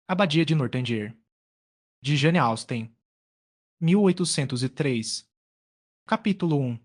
Abadia de Northanger, de Jane Austen, 1803. Capítulo 1.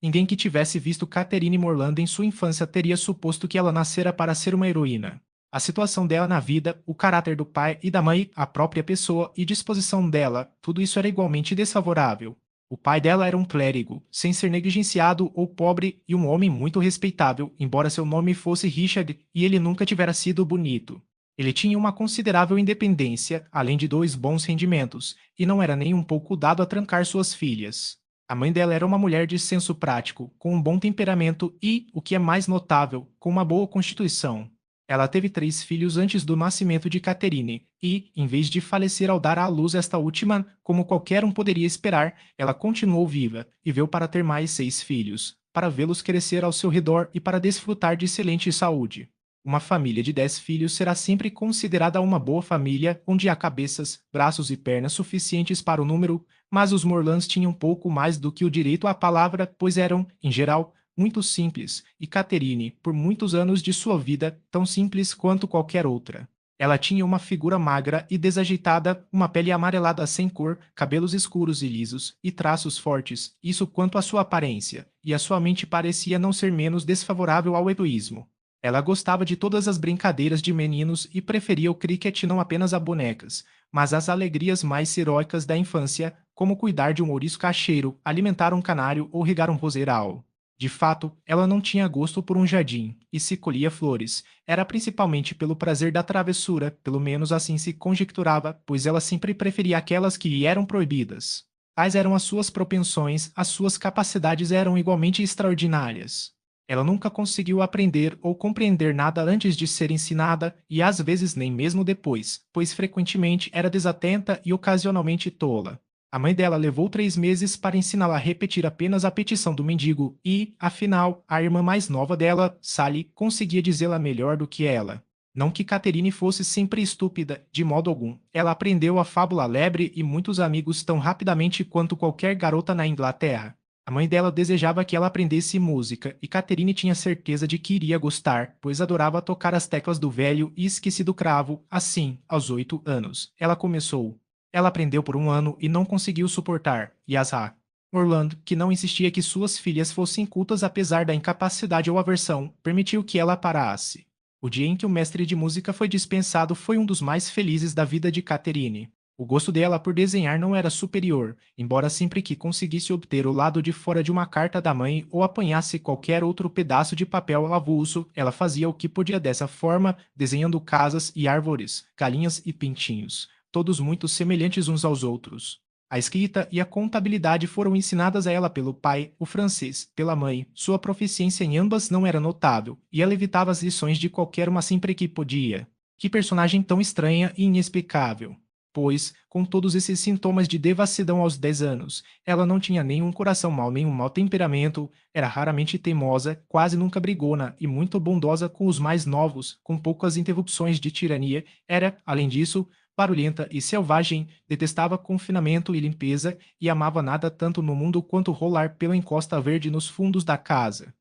Ninguém que tivesse visto Catherine Morland em sua infância teria suposto que ela nascera para ser uma heroína. A situação dela na vida, o caráter do pai e da mãe, a própria pessoa e disposição dela, tudo isso era igualmente desfavorável. O pai dela era um clérigo, sem ser negligenciado ou pobre, e um homem muito respeitável, embora seu nome fosse Richard e ele nunca tivera sido bonito. Ele tinha uma considerável independência, além de 2 bons rendimentos, e não era nem um pouco dado a trancar suas filhas. A mãe dela era uma mulher de senso prático, com um bom temperamento e, o que é mais notável, com uma boa constituição. Ela teve 3 filhos antes do nascimento de Catherine e, em vez de falecer ao dar à luz esta última, como qualquer um poderia esperar, ela continuou viva e veio para ter mais 6 filhos, para vê-los crescer ao seu redor e para desfrutar de excelente saúde. Uma família de 10 filhos será sempre considerada uma boa família, onde há cabeças, braços e pernas suficientes para o número, mas os Morlands tinham pouco mais do que o direito à palavra, pois eram, em geral, muito simples, e Catherine, por muitos anos de sua vida, tão simples quanto qualquer outra. Ela tinha uma figura magra e desajeitada, uma pele amarelada sem cor, cabelos escuros e lisos, e traços fortes, isso quanto à sua aparência, e a sua mente parecia não ser menos desfavorável ao egoísmo. Ela gostava de todas as brincadeiras de meninos e preferia o cricket não apenas a bonecas, mas às alegrias mais heróicas da infância, como cuidar de um ouriço cacheiro, alimentar um canário ou regar um roseiral. De fato, ela não tinha gosto por um jardim, e se colhia flores. Era principalmente pelo prazer da travessura, pelo menos assim se conjecturava, pois ela sempre preferia aquelas que lhe eram proibidas. Tais eram as suas propensões, as suas capacidades eram igualmente extraordinárias. Ela nunca conseguiu aprender ou compreender nada antes de ser ensinada, e às vezes nem mesmo depois, pois frequentemente era desatenta e ocasionalmente tola. A mãe dela levou 3 meses para ensiná-la a repetir apenas a petição do mendigo e, afinal, a irmã mais nova dela, Sally, conseguia dizê-la melhor do que ela. Não que Catherine fosse sempre estúpida, de modo algum. Ela aprendeu a fábula lebre e muitos amigos tão rapidamente quanto qualquer garota na Inglaterra. A mãe dela desejava que ela aprendesse música, e Catherine tinha certeza de que iria gostar, pois adorava tocar as teclas do velho e esquecido cravo. Assim, aos 8 anos, ela começou. Ela aprendeu por um ano e não conseguiu suportar, e Asa. Orlando, que não insistia que suas filhas fossem cultas apesar da incapacidade ou aversão, permitiu que ela parasse. O dia em que o mestre de música foi dispensado foi um dos mais felizes da vida de Catherine. O gosto dela por desenhar não era superior, embora sempre que conseguisse obter o lado de fora de uma carta da mãe ou apanhasse qualquer outro pedaço de papel avulso, ela fazia o que podia dessa forma, desenhando casas e árvores, galinhas e pintinhos, todos muito semelhantes uns aos outros. A escrita e a contabilidade foram ensinadas a ela pelo pai, o francês, pela mãe. Sua proficiência em ambas não era notável, e ela evitava as lições de qualquer uma sempre que podia. Que personagem tão estranha e inexplicável! Pois, com todos esses sintomas de devassidão aos 10 anos, ela não tinha nenhum coração mau nem um mau temperamento, era raramente teimosa, quase nunca brigona e muito bondosa com os mais novos, com poucas interrupções de tirania, era, além disso, barulhenta e selvagem, detestava confinamento e limpeza e amava nada tanto no mundo quanto rolar pela encosta verde nos fundos da casa.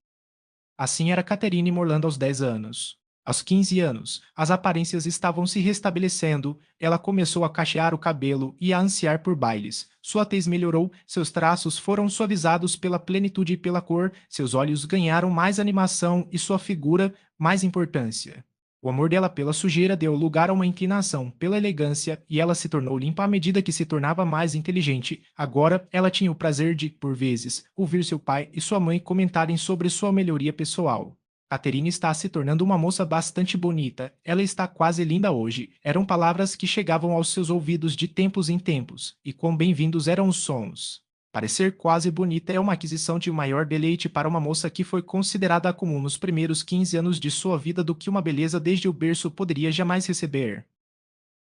Assim era Catherine Morland aos 10 anos. Aos 15 anos, as aparências estavam se restabelecendo, ela começou a cachear o cabelo e a ansiar por bailes. Sua tez melhorou, seus traços foram suavizados pela plenitude e pela cor, seus olhos ganharam mais animação e sua figura mais importância. O amor dela pela sujeira deu lugar a uma inclinação pela elegância e ela se tornou limpa à medida que se tornava mais inteligente. Agora, ela tinha o prazer de, por vezes, ouvir seu pai e sua mãe comentarem sobre sua melhoria pessoal. Catherine está se tornando uma moça bastante bonita. Ela está quase linda hoje. Eram palavras que chegavam aos seus ouvidos de tempos em tempos, e quão bem-vindos eram os sons. Parecer quase bonita é uma aquisição de maior deleite para uma moça que foi considerada comum nos primeiros 15 anos de sua vida do que uma beleza desde o berço poderia jamais receber.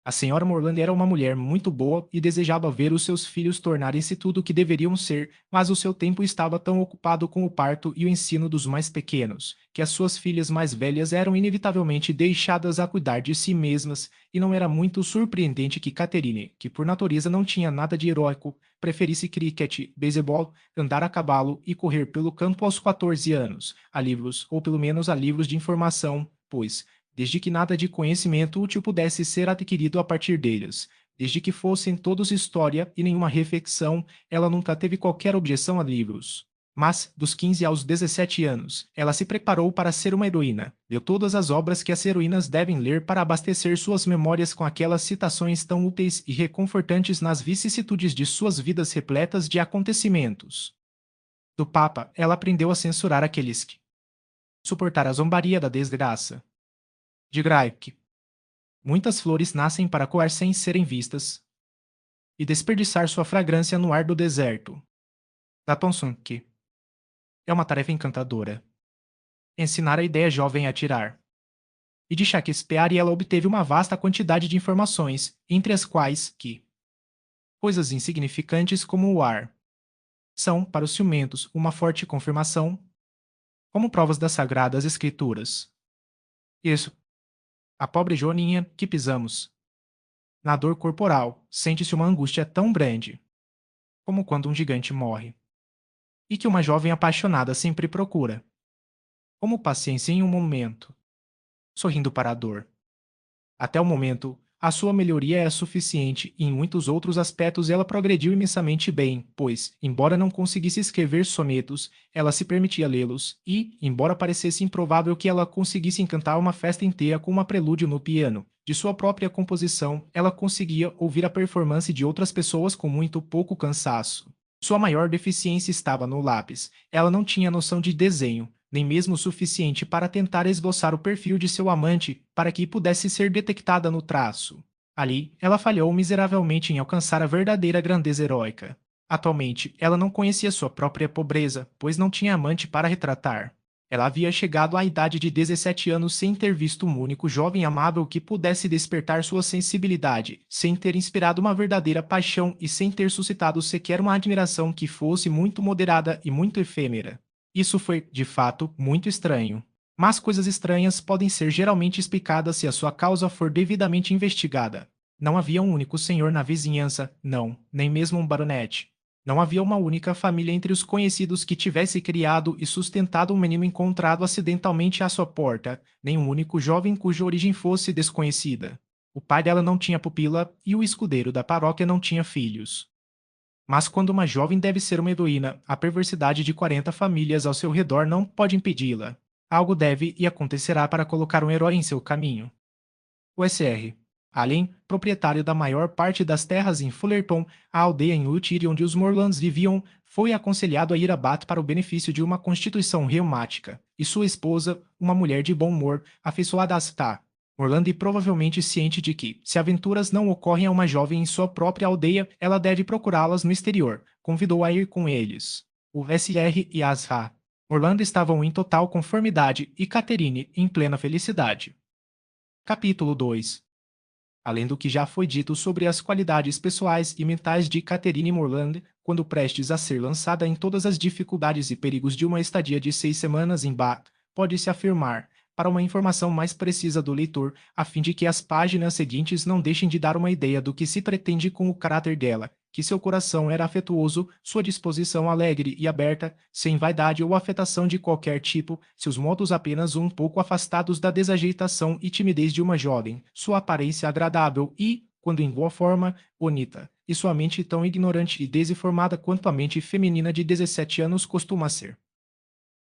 A senhora Morland era uma mulher muito boa e desejava ver os seus filhos tornarem-se tudo o que deveriam ser, mas o seu tempo estava tão ocupado com o parto e o ensino dos mais pequenos, que as suas filhas mais velhas eram inevitavelmente deixadas a cuidar de si mesmas, e não era muito surpreendente que Catherine, que por natureza não tinha nada de heróico, preferisse cricket, beisebol, andar a cavalo e correr pelo campo aos 14 anos, a livros, ou pelo menos a livros de informação, pois, desde que nada de conhecimento útil pudesse ser adquirido a partir deles. Desde que fossem todos história e nenhuma reflexão, ela nunca teve qualquer objeção a livros. Mas, dos 15 aos 17 anos, ela se preparou para ser uma heroína. Leu todas as obras que as heroínas devem ler para abastecer suas memórias com aquelas citações tão úteis e reconfortantes nas vicissitudes de suas vidas repletas de acontecimentos. Do Papa, ela aprendeu a censurar aqueles que suportar a zombaria da desgraça. De Greick. Muitas flores nascem para coar sem serem vistas e desperdiçar sua fragrância no ar do deserto. Da Thomson, que é uma tarefa encantadora. Ensinar a ideia jovem a tirar. E de Shakespeare ela obteve uma vasta quantidade de informações, entre as quais que coisas insignificantes como o ar são, para os ciumentos, uma forte confirmação, como provas das sagradas escrituras. Isso, a pobre Joaninha que pisamos. Na dor corporal, sente-se uma angústia tão grande, como quando um gigante morre, e que uma jovem apaixonada sempre procura, como paciência em um momento, sorrindo para a dor. Até o momento, a sua melhoria era suficiente e em muitos outros aspectos ela progrediu imensamente bem, pois, embora não conseguisse escrever sonetos, ela se permitia lê-los e, embora parecesse improvável que ela conseguisse encantar uma festa inteira com uma prelúdio no piano, de sua própria composição, ela conseguia ouvir a performance de outras pessoas com muito pouco cansaço. Sua maior deficiência estava no lápis. Ela não tinha noção de desenho, nem mesmo o suficiente para tentar esboçar o perfil de seu amante para que pudesse ser detectada no traço. Ali, ela falhou miseravelmente em alcançar a verdadeira grandeza heróica. Atualmente, ela não conhecia sua própria pobreza, pois não tinha amante para retratar. Ela havia chegado à idade de 17 anos sem ter visto um único jovem amável que pudesse despertar sua sensibilidade, sem ter inspirado uma verdadeira paixão e sem ter suscitado sequer uma admiração que fosse muito moderada e muito efêmera. Isso foi, de fato, muito estranho. Mas coisas estranhas podem ser geralmente explicadas se a sua causa for devidamente investigada. Não havia um único senhor na vizinhança, não, nem mesmo um baronete. Não havia uma única família entre os conhecidos que tivesse criado e sustentado um menino encontrado acidentalmente à sua porta, nem um único jovem cuja origem fosse desconhecida. O pai dela não tinha pupila e o escudeiro da paróquia não tinha filhos. Mas quando uma jovem deve ser uma heroína, a perversidade de 40 famílias ao seu redor não pode impedi-la. Algo deve e acontecerá para colocar um herói em seu caminho. O Sr. Allen, proprietário da maior parte das terras em Fullerton, a aldeia em Wiltshire onde os Morlands viviam, foi aconselhado a ir a Bath para o benefício de uma constituição reumática, e sua esposa, uma mulher de bom humor, afeiçoada a está. Morland provavelmente ciente de que, se aventuras não ocorrem a uma jovem em sua própria aldeia, ela deve procurá-las no exterior, convidou a ir com eles. O Sr. e Asra. Morland estavam em total conformidade e Catherine em plena felicidade. Capítulo 2. Além do que já foi dito sobre as qualidades pessoais e mentais de Catherine Morland, quando prestes a ser lançada em todas as dificuldades e perigos de uma estadia de 6 semanas em Bath, pode-se afirmar, para uma informação mais precisa do leitor, a fim de que as páginas seguintes não deixem de dar uma ideia do que se pretende com o caráter dela, que seu coração era afetuoso, sua disposição alegre e aberta, sem vaidade ou afetação de qualquer tipo, seus modos apenas um pouco afastados da desajeitação e timidez de uma jovem, sua aparência agradável e, quando em boa forma, bonita, e sua mente tão ignorante e desinformada quanto a mente feminina de 17 anos costuma ser.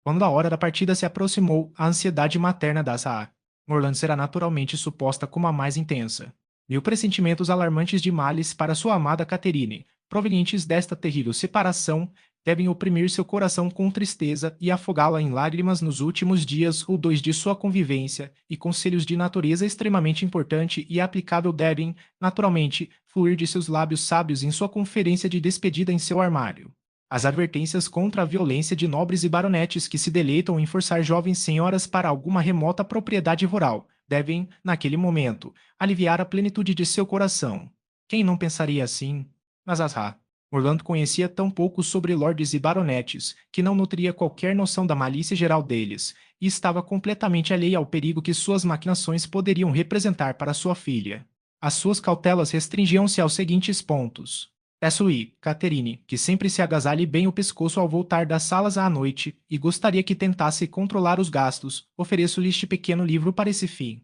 Quando a hora da partida se aproximou, a ansiedade materna da Saa. Morland será naturalmente suposta como a mais intensa. Mil pressentimentos alarmantes de males para sua amada Catherine, provenientes desta terrível separação, devem oprimir seu coração com tristeza e afogá-la em lágrimas nos últimos dias ou 2 de sua convivência, e conselhos de natureza extremamente importante e aplicável devem, naturalmente, fluir de seus lábios sábios em sua conferência de despedida em seu armário. As advertências contra a violência de nobres e baronetes que se deleitam em forçar jovens senhoras para alguma remota propriedade rural devem, naquele momento, aliviar a plenitude de seu coração. Quem não pensaria assim? Mas Orlando conhecia tão pouco sobre lordes e baronetes, que não nutria qualquer noção da malícia geral deles, e estava completamente alheio ao perigo que suas maquinações poderiam representar para sua filha. As suas cautelas restringiam-se aos seguintes pontos. Peço-lhe, Catherine, que sempre se agasalhe bem o pescoço ao voltar das salas à noite, e gostaria que tentasse controlar os gastos. Ofereço-lhe este pequeno livro para esse fim.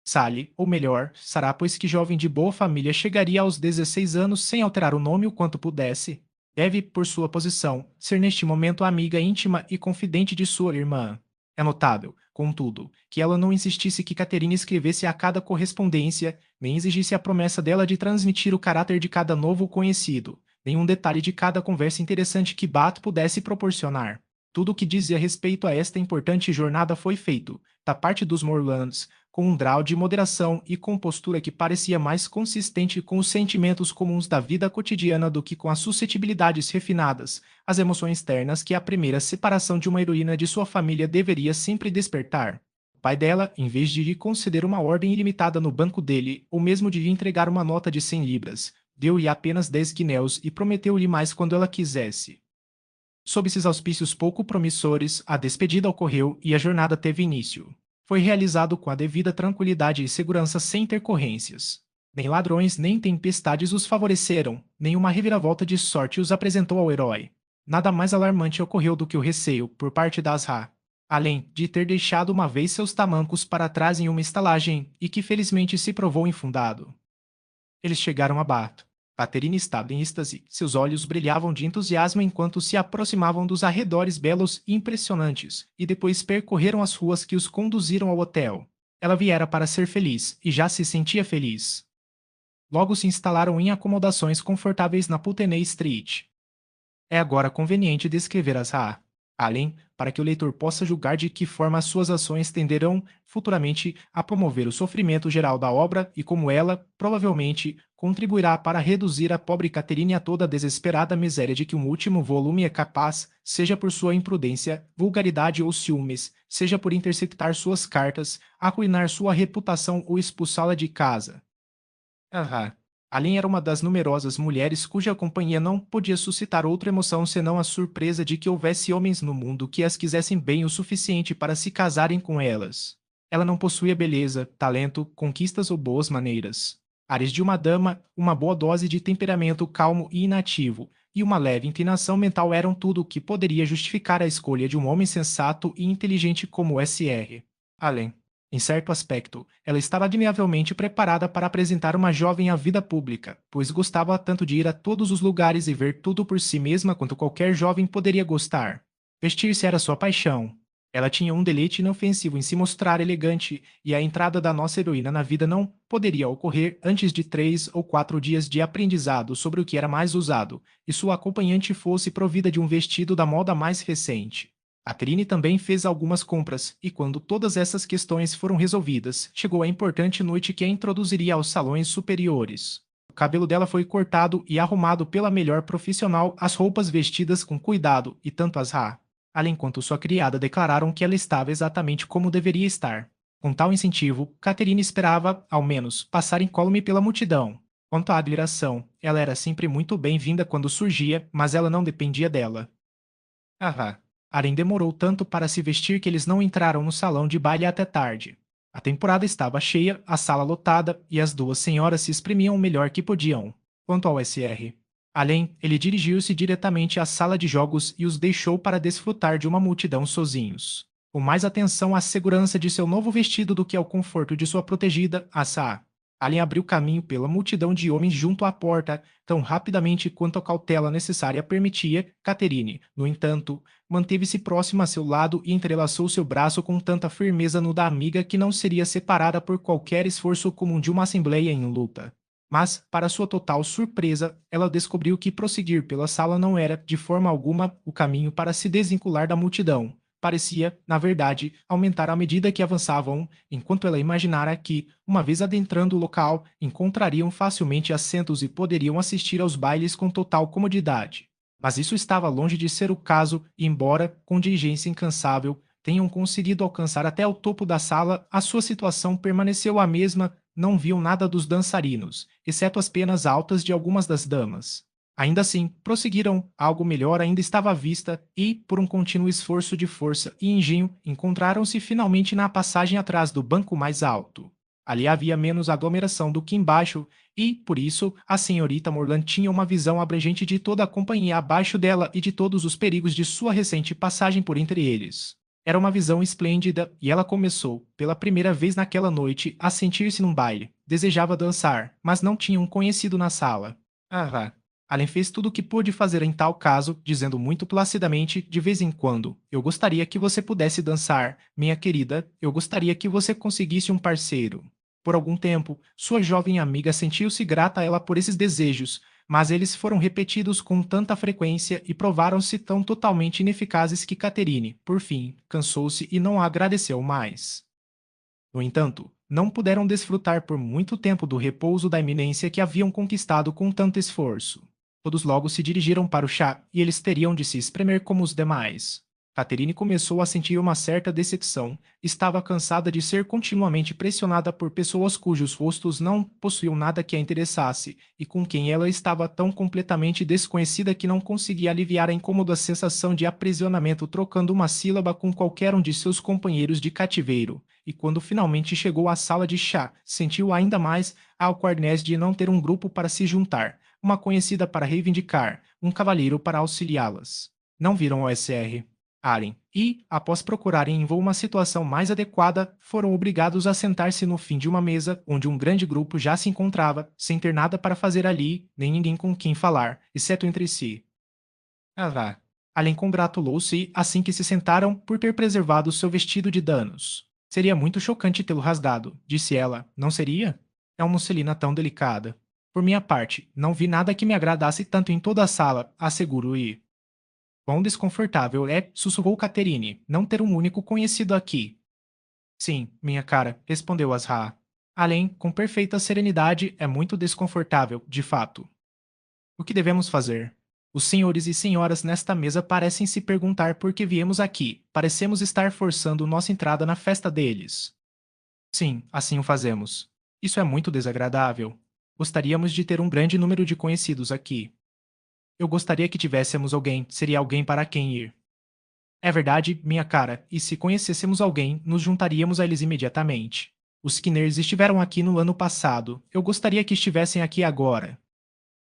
Sally, ou melhor, Sarah, pois que jovem de boa família chegaria aos 16 anos sem alterar o nome o quanto pudesse. Deve, por sua posição, ser neste momento a amiga íntima e confidente de sua irmã. É notável, contudo, que ela não insistisse que Caterina escrevesse a cada correspondência, nem exigisse a promessa dela de transmitir o caráter de cada novo conhecido, nenhum detalhe de cada conversa interessante que Bato pudesse proporcionar. Tudo o que dizia respeito a esta importante jornada foi feito, da parte dos Morlands, com um grau de moderação e compostura que parecia mais consistente com os sentimentos comuns da vida cotidiana do que com as suscetibilidades refinadas, as emoções ternas que a primeira separação de uma heroína de sua família deveria sempre despertar. O pai dela, em vez de lhe conceder uma ordem ilimitada no banco dele, ou mesmo de lhe entregar uma nota de 100 libras, deu-lhe apenas 10 guinéus e prometeu-lhe mais quando ela quisesse. Sob esses auspícios pouco promissores, a despedida ocorreu e a jornada teve início. Foi realizado com a devida tranquilidade e segurança sem intercorrências. Nem ladrões nem tempestades os favoreceram, nenhuma reviravolta de sorte os apresentou ao herói. Nada mais alarmante ocorreu do que o receio, por parte das Ra, além de ter deixado uma vez seus tamancos para trás em uma estalagem, e que felizmente se provou infundado. Eles chegaram a Bato. Caterina estava em êxtase, seus olhos brilhavam de entusiasmo enquanto se aproximavam dos arredores belos e impressionantes, e depois percorreram as ruas que os conduziram ao hotel. Ela viera para ser feliz, e já se sentia feliz. Logo se instalaram em acomodações confortáveis na Putney Street. É agora conveniente descrever as Ra, além, para que o leitor possa julgar de que forma as suas ações tenderão, futuramente, a promover o sofrimento geral da obra e como ela, provavelmente, contribuirá para reduzir a pobre Caterine a toda a desesperada miséria de que um último volume é capaz, seja por sua imprudência, vulgaridade ou ciúmes, seja por interceptar suas cartas, arruinar sua reputação ou expulsá-la de casa. Aham. Além era uma das numerosas mulheres cuja companhia não podia suscitar outra emoção senão a surpresa de que houvesse homens no mundo que as quisessem bem o suficiente para se casarem com elas. Ela não possuía beleza, talento, conquistas ou boas maneiras. Ares de uma dama, uma boa dose de temperamento calmo e inativo, e uma leve inclinação mental eram tudo o que poderia justificar a escolha de um homem sensato e inteligente como S.R. Allen. Em certo aspecto, ela estava admiravelmente preparada para apresentar uma jovem à vida pública, pois gostava tanto de ir a todos os lugares e ver tudo por si mesma quanto qualquer jovem poderia gostar. Vestir-se era sua paixão. Ela tinha um deleite inofensivo em se mostrar elegante, e a entrada da nossa heroína na vida não poderia ocorrer antes de 3 ou 4 dias de aprendizado sobre o que era mais usado, e sua acompanhante fosse provida de um vestido da moda mais recente. A Trine também fez algumas compras, e quando todas essas questões foram resolvidas, chegou a importante noite que a introduziria aos salões superiores. O cabelo dela foi cortado e arrumado pela melhor profissional, as roupas vestidas com cuidado, e tanto as Ra, além quanto sua criada declararam que ela estava exatamente como deveria estar. Com tal incentivo, Caterina esperava, ao menos, passar incólume pela multidão. Quanto à admiração, ela era sempre muito bem-vinda quando surgia, mas ela não dependia dela. Ah, Aren demorou tanto para se vestir que eles não entraram no salão de baile até tarde. A temporada estava cheia, a sala lotada, e as duas senhoras se exprimiam o melhor que podiam. Quanto ao SR. Além, ele dirigiu-se diretamente à sala de jogos e os deixou para desfrutar de uma multidão sozinhos. Com mais atenção à segurança de seu novo vestido do que ao conforto de sua protegida, Asa. Alien abriu caminho pela multidão de homens junto à porta, tão rapidamente quanto a cautela necessária permitia. Caterine, no entanto, manteve-se próxima a seu lado e entrelaçou seu braço com tanta firmeza no da amiga que não seria separada por qualquer esforço comum de uma assembleia em luta. Mas, para sua total surpresa, ela descobriu que prosseguir pela sala não era, de forma alguma, o caminho para se desvincular da multidão. Parecia, na verdade, aumentar à medida que avançavam, enquanto ela imaginara que, uma vez adentrando o local, encontrariam facilmente assentos e poderiam assistir aos bailes com total comodidade. Mas isso estava longe de ser o caso e, embora, com diligência incansável, tenham conseguido alcançar até o topo da sala, a sua situação permaneceu a mesma, não viam nada dos dançarinos, exceto as penas altas de algumas das damas. Ainda assim, prosseguiram, algo melhor ainda estava à vista, e, por um contínuo esforço de força e engenho, encontraram-se finalmente na passagem atrás do banco mais alto. Ali havia menos aglomeração do que embaixo, e, por isso, a senhorita Morland tinha uma visão abrangente de toda a companhia abaixo dela e de todos os perigos de sua recente passagem por entre eles. Era uma visão esplêndida e ela começou, pela primeira vez naquela noite, a sentir-se num baile. Desejava dançar, mas não tinha um conhecido na sala. Ah, Allen fez tudo o que pôde fazer em tal caso, dizendo muito placidamente, de vez em quando: Eu gostaria que você pudesse dançar, minha querida, eu gostaria que você conseguisse um parceiro. Por algum tempo, sua jovem amiga sentiu-se grata a ela por esses desejos, mas eles foram repetidos com tanta frequência e provaram-se tão totalmente ineficazes que Catherine, por fim, cansou-se e não a agradeceu mais. No entanto, não puderam desfrutar por muito tempo do repouso da eminência que haviam conquistado com tanto esforço. Todos logo se dirigiram para o chá e eles teriam de se espremer como os demais. Catherine começou a sentir uma certa decepção. Estava cansada de ser continuamente pressionada por pessoas cujos rostos não possuíam nada que a interessasse e com quem ela estava tão completamente desconhecida que não conseguia aliviar a incômoda sensação de aprisionamento trocando uma sílaba com qualquer um de seus companheiros de cativeiro. E quando finalmente chegou à sala de chá, sentiu ainda mais a alcornez de não ter um grupo para se juntar, uma conhecida para reivindicar, um cavalheiro para auxiliá-las. Não viram o SR. Allen, e, após procurarem em vão uma situação mais adequada, foram obrigados a sentar-se no fim de uma mesa onde um grande grupo já se encontrava, sem ter nada para fazer ali, nem ninguém com quem falar, exceto entre si. Ah, Allen congratulou-se assim que se sentaram por ter preservado seu vestido de danos. Seria muito chocante tê-lo rasgado, disse ela, não seria? É uma musselina tão delicada. Por minha parte, não vi nada que me agradasse tanto em toda a sala, asseguro e quão desconfortável é, sussurrou Catherine, não ter um único conhecido aqui. Sim, minha cara, respondeu Asra. Além, com perfeita serenidade, é muito desconfortável, de fato. O que devemos fazer? Os senhores e senhoras nesta mesa parecem se perguntar por que viemos aqui. Parecemos estar forçando nossa entrada na festa deles. Sim, assim o fazemos. Isso é muito desagradável. Gostaríamos de ter um grande número de conhecidos aqui. Eu gostaria que tivéssemos alguém, seria alguém para quem ir. É verdade, minha cara, e se conhecêssemos alguém, nos juntaríamos a eles imediatamente. Os Skinners estiveram aqui no ano passado. Eu gostaria que estivessem aqui agora.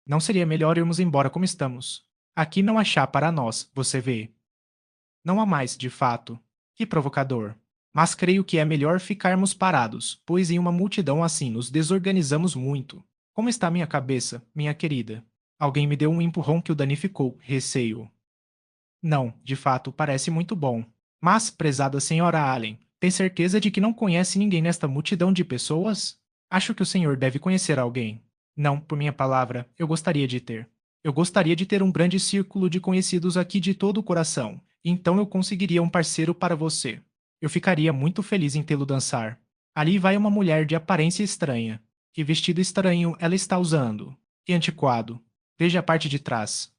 Não seria melhor irmos embora como estamos? Aqui não há chá para nós, você vê. Não há mais, de fato. Que provocador. Mas creio que é melhor ficarmos parados, pois em uma multidão assim nos desorganizamos muito. Como está minha cabeça, minha querida? Alguém me deu um empurrão que o danificou, receio. Não, de fato, parece muito bom. Mas, prezada senhora Allen, tem certeza de que não conhece ninguém nesta multidão de pessoas? Acho que o senhor deve conhecer alguém. Não, por minha palavra, eu gostaria de ter. Eu gostaria de ter um grande círculo de conhecidos aqui de todo o coração. Então eu conseguiria um parceiro para você. Eu ficaria muito feliz em tê-lo dançar. Ali vai uma mulher de aparência estranha. Que vestido estranho ela está usando? Que antiquado. Veja a parte de trás.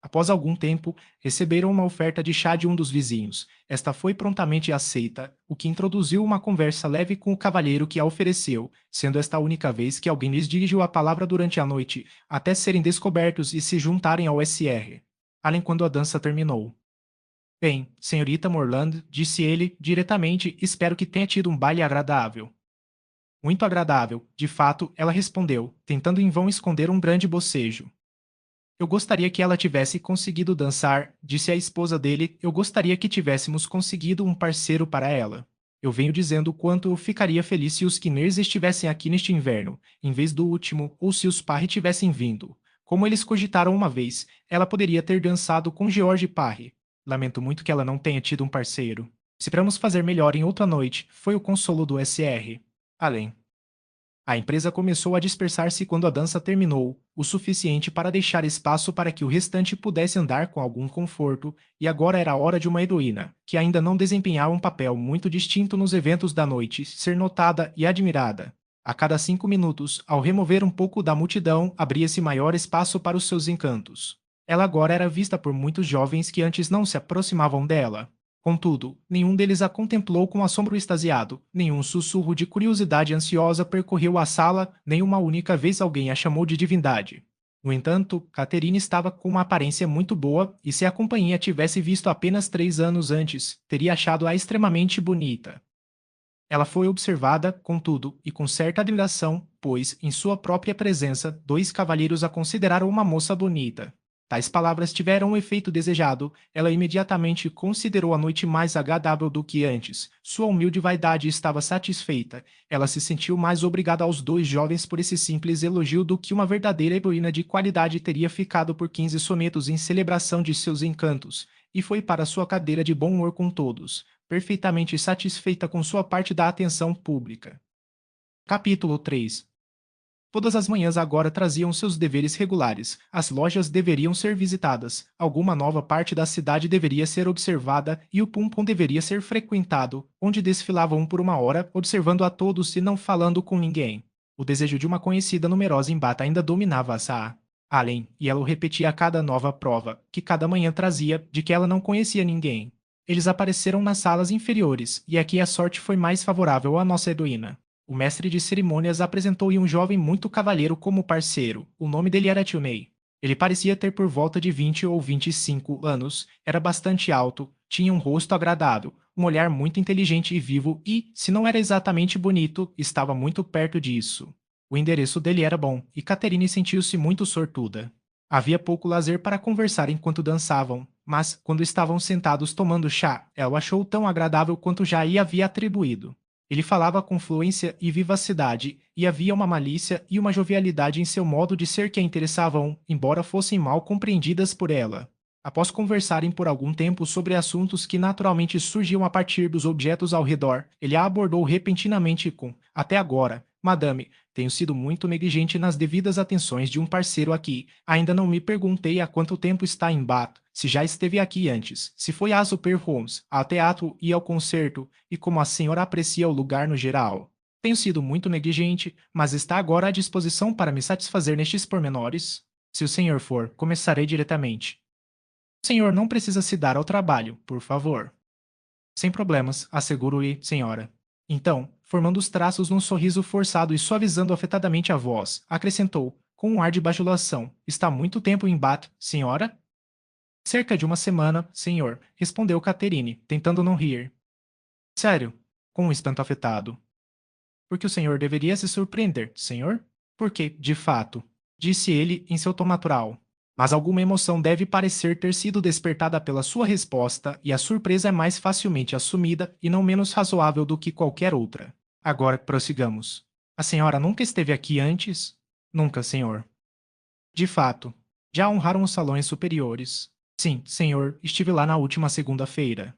Após algum tempo, receberam uma oferta de chá de um dos vizinhos. Esta foi prontamente aceita, o que introduziu uma conversa leve com o cavalheiro que a ofereceu, sendo esta a única vez que alguém lhes dirigiu a palavra durante a noite, até serem descobertos e se juntarem ao SR. Além quando a dança terminou. Bem, senhorita Morland, disse ele, diretamente, espero que tenha tido um baile agradável. Muito agradável, de fato, ela respondeu, tentando em vão esconder um grande bocejo. Eu gostaria que ela tivesse conseguido dançar, disse a esposa dele. Eu gostaria que tivéssemos conseguido um parceiro para ela. Eu venho dizendo o quanto eu ficaria feliz se os Skinners estivessem aqui neste inverno, em vez do último, ou se os Parry tivessem vindo. Como eles cogitaram uma vez, ela poderia ter dançado com George Parry. Lamento muito que ela não tenha tido um parceiro. Esperamos fazer melhor em outra noite, foi o consolo do SR. Além. A empresa começou a dispersar-se quando a dança terminou, o suficiente para deixar espaço para que o restante pudesse andar com algum conforto, e agora era a hora de uma heroína, que ainda não desempenhava um papel muito distinto nos eventos da noite, ser notada e admirada. A cada 5 minutos, ao remover um pouco da multidão, abria-se maior espaço para os seus encantos. Ela agora era vista por muitos jovens que antes não se aproximavam dela. Contudo, nenhum deles a contemplou com assombro extasiado, nenhum sussurro de curiosidade ansiosa percorreu a sala, nem uma única vez alguém a chamou de divindade. No entanto, Catherine estava com uma aparência muito boa, e se a companhia tivesse visto apenas 3 anos antes, teria achado-a extremamente bonita. Ela foi observada, contudo, e com certa admiração, pois, em sua própria presença, dois cavalheiros a consideraram uma moça bonita. Tais palavras tiveram o efeito desejado, ela imediatamente considerou a noite mais agradável do que antes. Sua humilde vaidade estava satisfeita. Ela se sentiu mais obrigada aos dois jovens por esse simples elogio do que uma verdadeira heroína de qualidade teria ficado por 15 sonetos em celebração de seus encantos, e foi para sua cadeira de bom humor com todos, perfeitamente satisfeita com sua parte da atenção pública. Capítulo 3. Todas as manhãs agora traziam seus deveres regulares, as lojas deveriam ser visitadas, alguma nova parte da cidade deveria ser observada e o Pum-Pum deveria ser frequentado, onde desfilavam por uma hora, observando a todos e não falando com ninguém. O desejo de uma conhecida numerosa em Bata ainda dominava a Saa. Além, e ela o repetia a cada nova prova, que cada manhã trazia, de que ela não conhecia ninguém. Eles apareceram nas salas inferiores, e aqui a sorte foi mais favorável à nossa heroína. O mestre de cerimônias apresentou-lhe um jovem muito cavalheiro como parceiro. O nome dele era Tilney. Ele parecia ter por volta de 20 ou 25 anos, era bastante alto, tinha um rosto agradável, um olhar muito inteligente e vivo e, se não era exatamente bonito, estava muito perto disso. O endereço dele era bom, e Catherine sentiu-se muito sortuda. Havia pouco lazer para conversar enquanto dançavam, mas, quando estavam sentados tomando chá, ela o achou tão agradável quanto já lhe havia atribuído. Ele falava com fluência e vivacidade, e havia uma malícia e uma jovialidade em seu modo de ser que a interessavam, embora fossem mal compreendidas por ela. Após conversarem por algum tempo sobre assuntos que naturalmente surgiam a partir dos objetos ao redor, ele a abordou repentinamente com: Até agora, madame, tenho sido muito negligente nas devidas atenções de um parceiro aqui. Ainda não me perguntei há quanto tempo está em Bath, se já esteve aqui antes, se foi às Upper Rooms, ao teatro e ao concerto, e como a senhora aprecia o lugar no geral. Tenho sido muito negligente, mas está agora à disposição para me satisfazer nestes pormenores? Se o senhor for, começarei diretamente. O senhor não precisa se dar ao trabalho, por favor. Sem problemas, asseguro-lhe, senhora. Então, formando os traços num sorriso forçado e suavizando afetadamente a voz, acrescentou, com um ar de bajulação: Está muito tempo em Bath, senhora? Cerca de uma semana, senhor, respondeu Catherine, tentando não rir. Sério? Com um espanto afetado. Porque o senhor deveria se surpreender, senhor? Porque, de fato, disse ele em seu tom natural. Mas alguma emoção deve parecer ter sido despertada pela sua resposta, e a surpresa é mais facilmente assumida e não menos razoável do que qualquer outra. Agora prossigamos. A senhora nunca esteve aqui antes? Nunca, senhor. De fato. Já honraram os salões superiores. Sim, senhor, estive lá na última segunda-feira.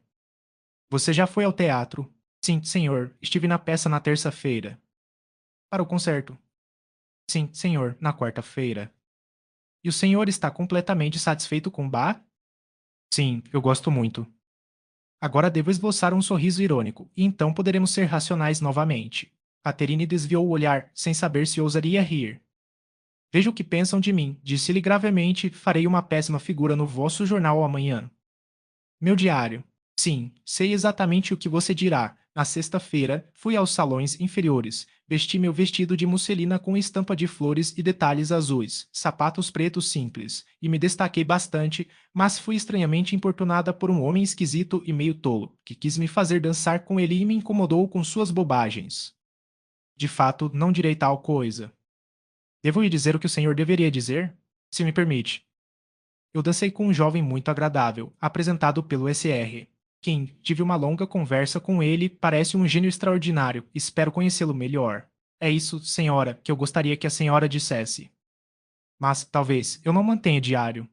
Você já foi ao teatro? Sim, senhor, estive na peça na terça-feira. Para o concerto? Sim, senhor, na quarta-feira. E o senhor está completamente satisfeito com Bach? Sim, eu gosto muito. Agora devo esboçar um sorriso irônico, e então poderemos ser racionais novamente. Catherine desviou o olhar, sem saber se ousaria rir. Veja o que pensam de mim, disse-lhe gravemente, farei uma péssima figura no vosso jornal amanhã. Meu diário. Sim, sei exatamente o que você dirá. Na sexta-feira, fui aos salões inferiores. Vesti meu vestido de musselina com estampa de flores e detalhes azuis, sapatos pretos simples, e me destaquei bastante, mas fui estranhamente importunada por um homem esquisito e meio tolo, que quis me fazer dançar com ele e me incomodou com suas bobagens. De fato, não direi tal coisa. Devo lhe dizer o que o senhor deveria dizer? Se me permite. Eu dancei com um jovem muito agradável, apresentado pelo SR. Kim, tive uma longa conversa com ele, parece um gênio extraordinário, espero conhecê-lo melhor. É isso, senhora, que eu gostaria que a senhora dissesse. Mas, talvez, eu não mantenha diário.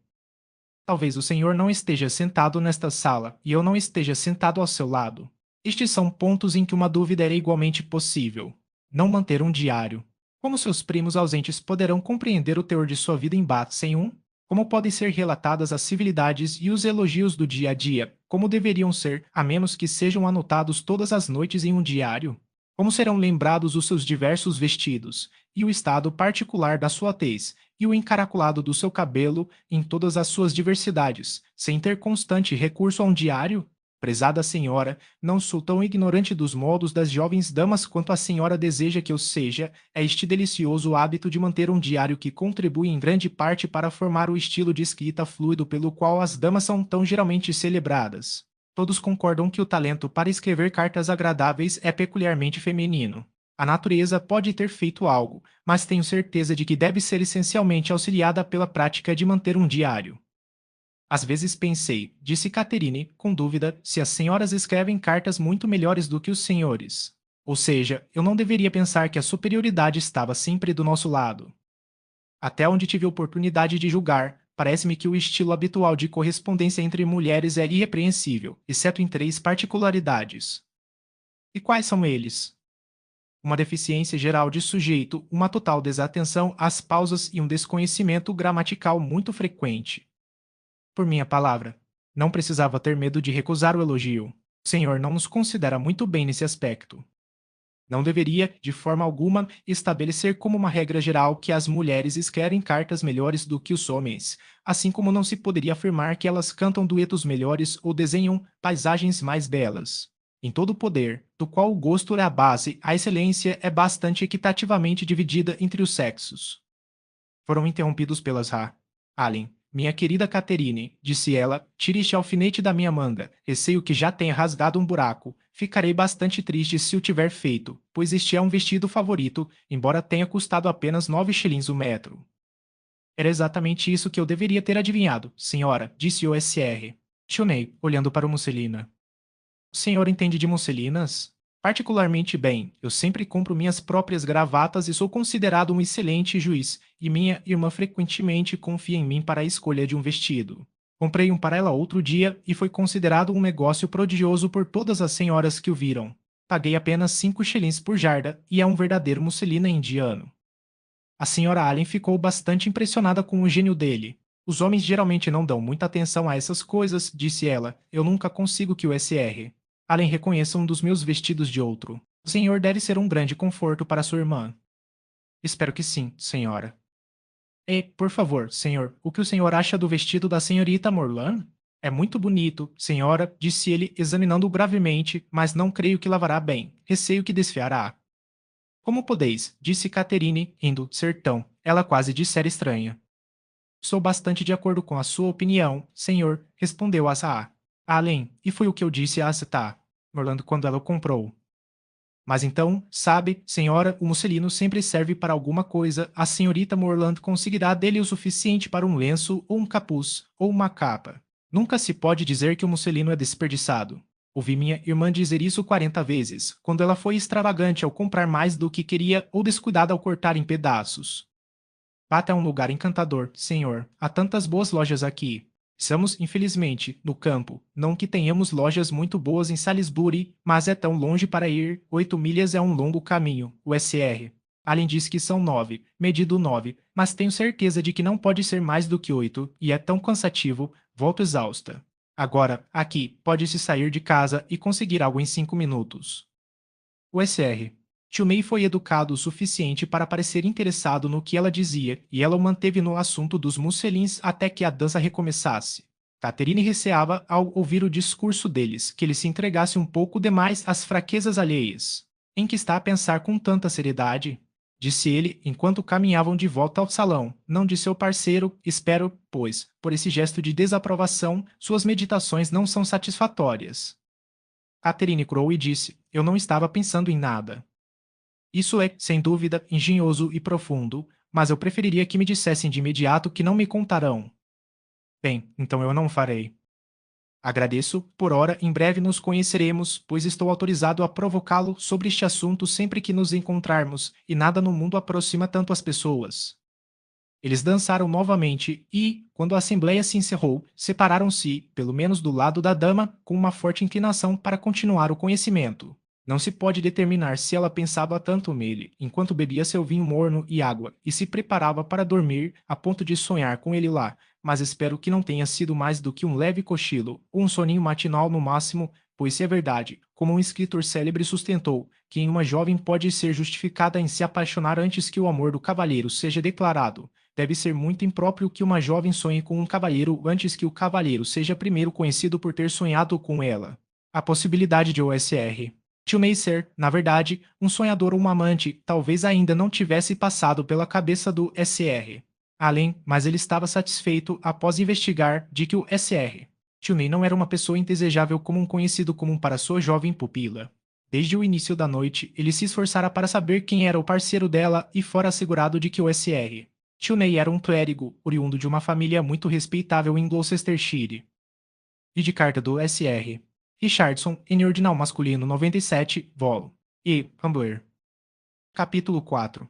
Talvez o senhor não esteja sentado nesta sala, e eu não esteja sentado ao seu lado. Estes são pontos em que uma dúvida era igualmente possível. Não manter um diário. Como seus primos ausentes poderão compreender o teor de sua vida em Bath sem um? Como podem ser relatadas as civilidades e os elogios do dia a dia, como deveriam ser, a menos que sejam anotados todas as noites em um diário? Como serão lembrados os seus diversos vestidos, e o estado particular da sua tez, e o encaracolado do seu cabelo em todas as suas diversidades, sem ter constante recurso a um diário? Prezada senhora, não sou tão ignorante dos modos das jovens damas quanto a senhora deseja que eu seja. É este delicioso hábito de manter um diário que contribui em grande parte para formar o estilo de escrita fluido pelo qual as damas são tão geralmente celebradas. Todos concordam que o talento para escrever cartas agradáveis é peculiarmente feminino. A natureza pode ter feito algo, mas tenho certeza de que deve ser essencialmente auxiliada pela prática de manter um diário. Às vezes pensei, disse Catherine, com dúvida, se as senhoras escrevem cartas muito melhores do que os senhores. Ou seja, eu não deveria pensar que a superioridade estava sempre do nosso lado. Até onde tive oportunidade de julgar, parece-me que o estilo habitual de correspondência entre mulheres é irrepreensível, exceto em três particularidades. E quais são eles? Uma deficiência geral de sujeito, uma total desatenção às pausas e um desconhecimento gramatical muito frequente. Por minha palavra, não precisava ter medo de recusar o elogio. O senhor não nos considera muito bem nesse aspecto. Não deveria, de forma alguma, estabelecer como uma regra geral que as mulheres escrevem cartas melhores do que os homens, assim como não se poderia afirmar que elas cantam duetos melhores ou desenham paisagens mais belas. Em todo o poder, do qual o gosto é a base, a excelência é bastante equitativamente dividida entre os sexos. Foram interrompidos pelas Allen. Minha querida Catherine, disse ela, tire este alfinete da minha manga. Receio que já tenha rasgado um buraco. Ficarei bastante triste se o tiver feito, pois este é um vestido favorito, embora tenha custado apenas 9 shillings o metro. Era exatamente isso que eu deveria ter adivinhado, senhora, disse o SR. Chunei, olhando para o Musselina. O senhor entende de musselinas? Particularmente bem, eu sempre compro minhas próprias gravatas e sou considerado um excelente juiz, e minha irmã frequentemente confia em mim para a escolha de um vestido. Comprei um para ela outro dia e foi considerado um negócio prodigioso por todas as senhoras que o viram. Paguei apenas 5 shillings por jarda e é um verdadeiro musselina indiano. A senhora Allen ficou bastante impressionada com o gênio dele. Os homens geralmente não dão muita atenção a essas coisas, disse ela. Eu nunca consigo que o SR. Allen reconheça um dos meus vestidos de outro. O senhor deve ser um grande conforto para sua irmã. Espero que sim, senhora. E, por favor, senhor, o que o senhor acha do vestido da senhorita Morlan? É muito bonito, senhora, disse ele, examinando-o gravemente, mas não creio que lavará bem. Receio que desfiará. Como podeis, disse Catherine, rindo, sertão. Ela quase dissera estranha. Sou bastante de acordo com a sua opinião, senhor, respondeu Asa. Além, e foi o que eu disse a Aseta, Morlando quando ela o comprou. Mas então, sabe, senhora, o musselino sempre serve para alguma coisa. A senhorita Morland conseguirá dele o suficiente para um lenço, ou um capuz, ou uma capa. Nunca se pode dizer que o musselino é desperdiçado. Ouvi minha irmã dizer isso 40 vezes, quando ela foi extravagante ao comprar mais do que queria ou descuidada ao cortar em pedaços. Bath é um lugar encantador, senhor. Há tantas boas lojas aqui. Estamos, infelizmente, no campo. Não que tenhamos lojas muito boas em Salisbury, mas é tão longe para ir. 8 milhas é um longo caminho. O SR. Allen diz que são 9, medido 9, mas tenho certeza de que não pode ser mais do que 8, e é tão cansativo, volto exausta. Agora, aqui, pode-se sair de casa e conseguir algo em 5 minutos. O SR. Tio May foi educado o suficiente para parecer interessado no que ela dizia, e ela o manteve no assunto dos musselins até que a dança recomeçasse. Catherine receava, ao ouvir o discurso deles, que ele se entregasse um pouco demais às fraquezas alheias. Em que está a pensar com tanta seriedade? Disse ele, enquanto caminhavam de volta ao salão, não de seu parceiro, espero, pois, por esse gesto de desaprovação, suas meditações não são satisfatórias. Catherine curou e disse, eu não estava pensando em nada. Isso é, sem dúvida, engenhoso e profundo, mas eu preferiria que me dissessem de imediato que não me contarão. Bem, então eu não o farei. Agradeço, por ora, em breve nos conheceremos, pois estou autorizado a provocá-lo sobre este assunto sempre que nos encontrarmos, e nada no mundo aproxima tanto as pessoas. Eles dançaram novamente e, quando a assembleia se encerrou, separaram-se, pelo menos do lado da dama, com uma forte inclinação para continuar o conhecimento. Não se pode determinar se ela pensava tanto nele, enquanto bebia seu vinho morno e água, e se preparava para dormir, a ponto de sonhar com ele lá, mas espero que não tenha sido mais do que um leve cochilo, ou um soninho matinal no máximo, pois se é verdade, como um escritor célebre sustentou, que em uma jovem pode ser justificada em se apaixonar antes que o amor do cavalheiro seja declarado, deve ser muito impróprio que uma jovem sonhe com um cavalheiro antes que o cavalheiro seja primeiro conhecido por ter sonhado com ela. A possibilidade de OSR. Tio May ser, na verdade, um sonhador ou um amante, talvez ainda não tivesse passado pela cabeça do SR. Além, mas ele estava satisfeito após investigar de que o SR. Tio May não era uma pessoa indesejável como um conhecido comum para sua jovem pupila. Desde o início da noite, ele se esforçara para saber quem era o parceiro dela e fora assegurado de que o SR. Tio Ney era um clérigo, oriundo de uma família muito respeitável em Gloucestershire. E de carta do Sr. Richardson, em ordinal masculino 97, vol. E. Ambler. Capítulo 4.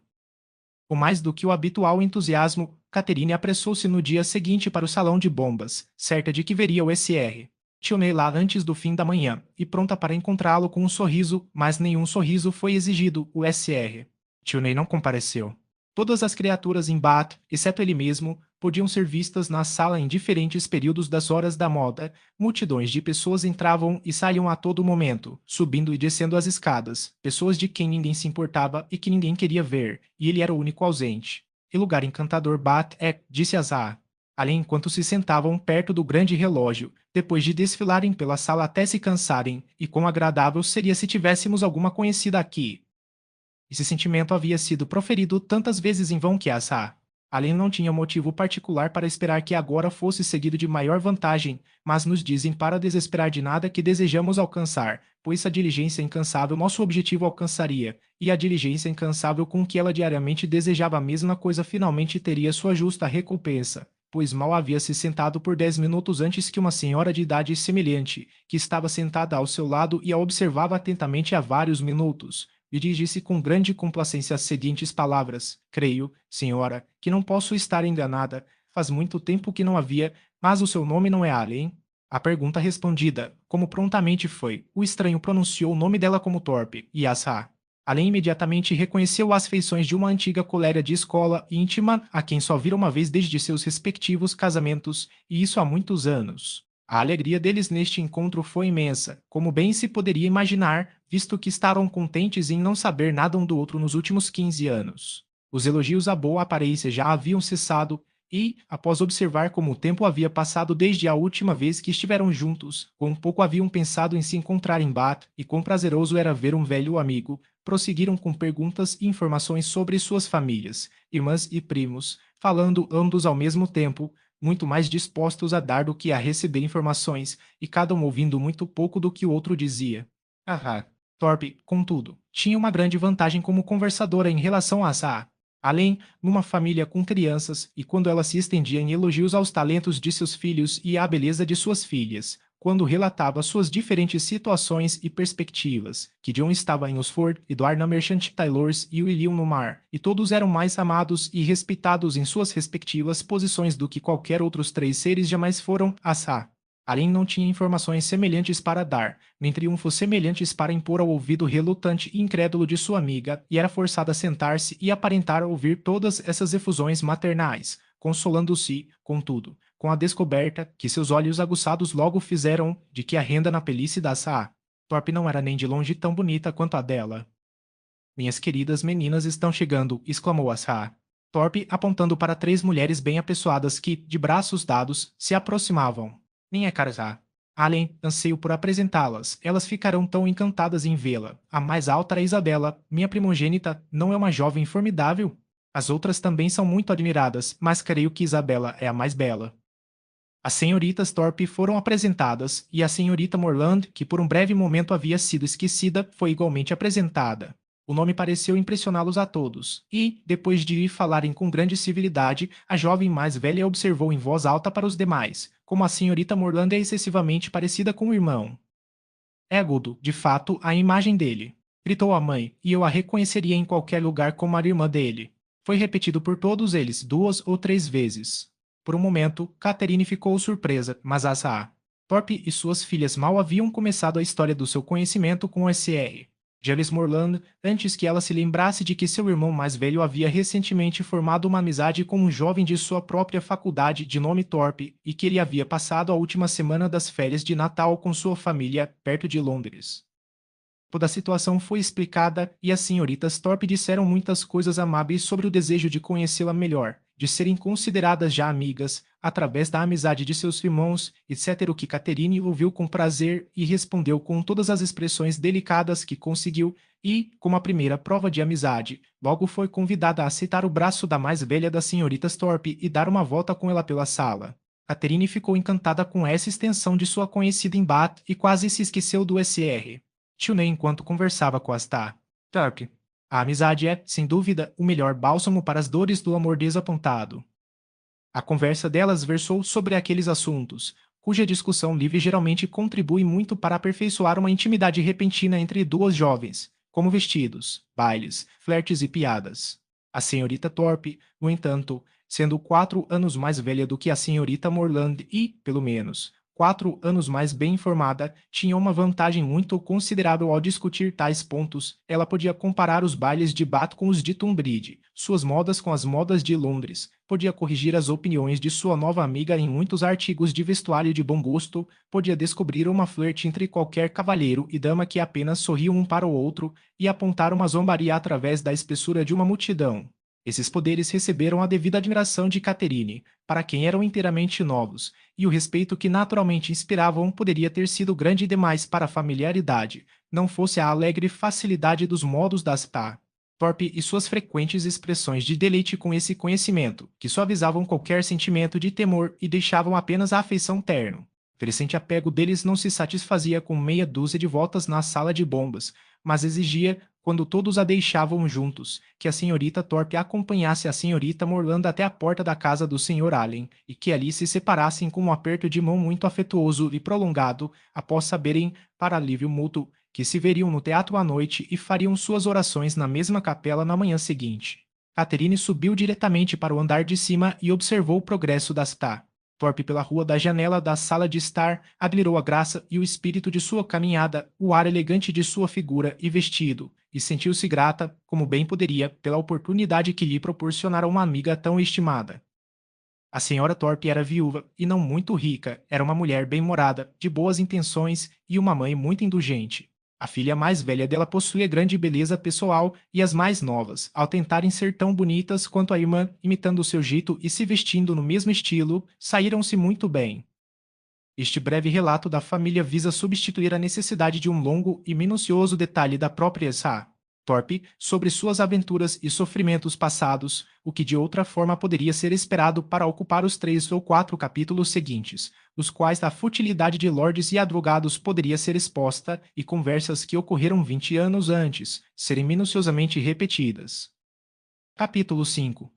Com mais do que o habitual entusiasmo, Catherine apressou-se no dia seguinte para o salão de bombas, certa de que veria o Sr. Tionei lá antes do fim da manhã, e pronta para encontrá-lo com um sorriso, mas nenhum sorriso foi exigido, o Sr. Tionei não compareceu. Todas as criaturas em Bath, exceto ele mesmo, podiam ser vistas na sala em diferentes períodos das horas da moda. Multidões de pessoas entravam e saíam a todo momento, subindo e descendo as escadas, pessoas de quem ninguém se importava e que ninguém queria ver, e ele era o único ausente. E lugar encantador Bath é, disse Azar. Ali enquanto se sentavam perto do grande relógio, depois de desfilarem pela sala até se cansarem, e quão agradável seria se tivéssemos alguma conhecida aqui. Esse sentimento havia sido proferido tantas vezes em vão que Asa, além não tinha motivo particular para esperar que agora fosse seguido de maior vantagem, mas nos dizem para desesperar de nada que desejamos alcançar, pois a diligência incansável nosso objetivo alcançaria, e a diligência incansável com que ela diariamente desejava a mesma coisa finalmente teria sua justa recompensa, pois mal havia se sentado por 10 minutos antes que uma senhora de idade semelhante, que estava sentada ao seu lado e a observava atentamente há vários minutos, dirige-se com grande complacência às seguintes palavras: Creio, senhora, que não posso estar enganada. Faz muito tempo que não havia, mas o seu nome não é Alien? A pergunta respondida, como prontamente foi, o estranho pronunciou o nome dela como torpe, e Asa. Alien imediatamente reconheceu as feições de uma antiga colega de escola íntima a quem só vira uma vez desde seus respectivos casamentos, e isso há muitos anos. A alegria deles neste encontro foi imensa, como bem se poderia imaginar, visto que estavam contentes em não saber nada um do outro nos últimos 15 anos. Os elogios à boa aparência já haviam cessado, e, após observar como o tempo havia passado desde a última vez que estiveram juntos, quão pouco haviam pensado em se encontrar em Bath e quão prazeroso era ver um velho amigo, prosseguiram com perguntas e informações sobre suas famílias, irmãs e primos, falando ambos ao mesmo tempo, muito mais dispostos a dar do que a receber informações, e cada um ouvindo muito pouco do que o outro dizia. Ah, Thorpe, contudo, tinha uma grande vantagem como conversadora em relação a Asa. Além, numa família com crianças, e quando ela se estendia em elogios aos talentos de seus filhos e à beleza de suas filhas, quando relatava suas diferentes situações e perspectivas, que John estava em Oxford, Edward na Merchant Taylors e William no mar, e todos eram mais amados e respeitados em suas respectivas posições do que qualquer outros 3 seres jamais foram, Asa. Além não tinha informações semelhantes para dar, nem triunfos semelhantes para impor ao ouvido relutante e incrédulo de sua amiga, e era forçada a sentar-se e aparentar ouvir todas essas efusões maternais, consolando-se, contudo, com a descoberta que seus olhos aguçados logo fizeram de que a renda na pelície da Saa Thorpe não era nem de longe tão bonita quanto a dela. Minhas queridas meninas estão chegando, exclamou a Saa Thorpe apontando para 3 mulheres bem apessoadas que, de braços dados, se aproximavam. Minha cara já. Além, anseio por apresentá-las. Elas ficarão tão encantadas em vê-la. A mais alta era Isabela, minha primogênita, não é uma jovem formidável? As outras também são muito admiradas, mas creio que Isabela é a mais bela. As senhoritas Thorpe foram apresentadas, e a senhorita Morland, que por um breve momento havia sido esquecida, foi igualmente apresentada. O nome pareceu impressioná-los a todos, e, depois de ir falarem com grande civilidade, a jovem mais velha observou em voz alta para os demais, como a senhorita Morland é excessivamente parecida com o irmão. Égodo, de fato, a imagem dele. Gritou a mãe, e eu a reconheceria em qualquer lugar como a irmã dele. Foi repetido por todos eles 2 ou 3 vezes. Por um momento, Catherine ficou surpresa, mas Asa. Thorpe e suas filhas mal haviam começado a história do seu conhecimento com o S.R. Giles Morland, antes que ela se lembrasse de que seu irmão mais velho havia recentemente formado uma amizade com um jovem de sua própria faculdade de nome Thorpe e que ele havia passado a última semana das férias de Natal com sua família perto de Londres. Toda a situação foi explicada e as senhoritas Thorpe disseram muitas coisas amáveis sobre o desejo de conhecê-la melhor, de serem consideradas já amigas, através da amizade de seus irmãos, etc. O que Catherine ouviu com prazer e respondeu com todas as expressões delicadas que conseguiu e, como a primeira prova de amizade, logo foi convidada a aceitar o braço da mais velha das senhoritas Thorpe e dar uma volta com ela pela sala. Catherine ficou encantada com essa extensão de sua conhecida em Bath e quase se esqueceu do S.R. Tio Ney enquanto conversava com Asta. Thorpe. A amizade é, sem dúvida, o melhor bálsamo para as dores do amor desapontado. A conversa delas versou sobre aqueles assuntos, cuja discussão livre geralmente contribui muito para aperfeiçoar uma intimidade repentina entre duas jovens, como vestidos, bailes, flertes e piadas. A senhorita Thorpe, no entanto, sendo 4 anos mais velha do que a senhorita Morland e, pelo menos, 4 anos mais bem informada, tinha uma vantagem muito considerável ao discutir tais pontos. Ela podia comparar os bailes de Bath com os de Tunbridge, suas modas com as modas de Londres, podia corrigir as opiniões de sua nova amiga em muitos artigos de vestuário de bom gosto, podia descobrir uma flerte entre qualquer cavalheiro e dama que apenas sorriam um para o outro e apontar uma zombaria através da espessura de uma multidão. Esses poderes receberam a devida admiração de Catherine, para quem eram inteiramente novos, e o respeito que naturalmente inspiravam poderia ter sido grande demais para a familiaridade, não fosse a alegre facilidade dos modos da Spa. Thorpe e suas frequentes expressões de deleite com esse conhecimento, que suavizavam qualquer sentimento de temor e deixavam apenas a afeição terno. O crescente apego deles não se satisfazia com meia dúzia de voltas na sala de bombas, mas exigia, quando todos a deixavam juntos, que a senhorita Thorpe acompanhasse a senhorita Morland até a porta da casa do Sr. Allen, e que ali se separassem com um aperto de mão muito afetuoso e prolongado, após saberem, para alívio mútuo, que se veriam no teatro à noite e fariam suas orações na mesma capela na manhã seguinte. Catherine subiu diretamente para o andar de cima e observou o progresso da Star. Thorpe pela rua da janela da sala de estar admirou a graça e o espírito de sua caminhada, o ar elegante de sua figura e vestido, e sentiu-se grata, como bem poderia, pela oportunidade que lhe proporcionara uma amiga tão estimada. A senhora Thorpe era viúva e não muito rica, era uma mulher bem-morada, de boas intenções e uma mãe muito indulgente. A filha mais velha dela possuía grande beleza pessoal e as mais novas, ao tentarem ser tão bonitas quanto a irmã, imitando o seu jeito e se vestindo no mesmo estilo, saíram-se muito bem. Este breve relato da família visa substituir a necessidade de um longo e minucioso detalhe da própria Sa. Thorpe sobre suas aventuras e sofrimentos passados, o que de outra forma poderia ser esperado para ocupar os 3 ou 4 capítulos seguintes, os quais a futilidade de lordes e advogados poderia ser exposta e conversas que ocorreram 20 anos antes serem minuciosamente repetidas. Capítulo 5.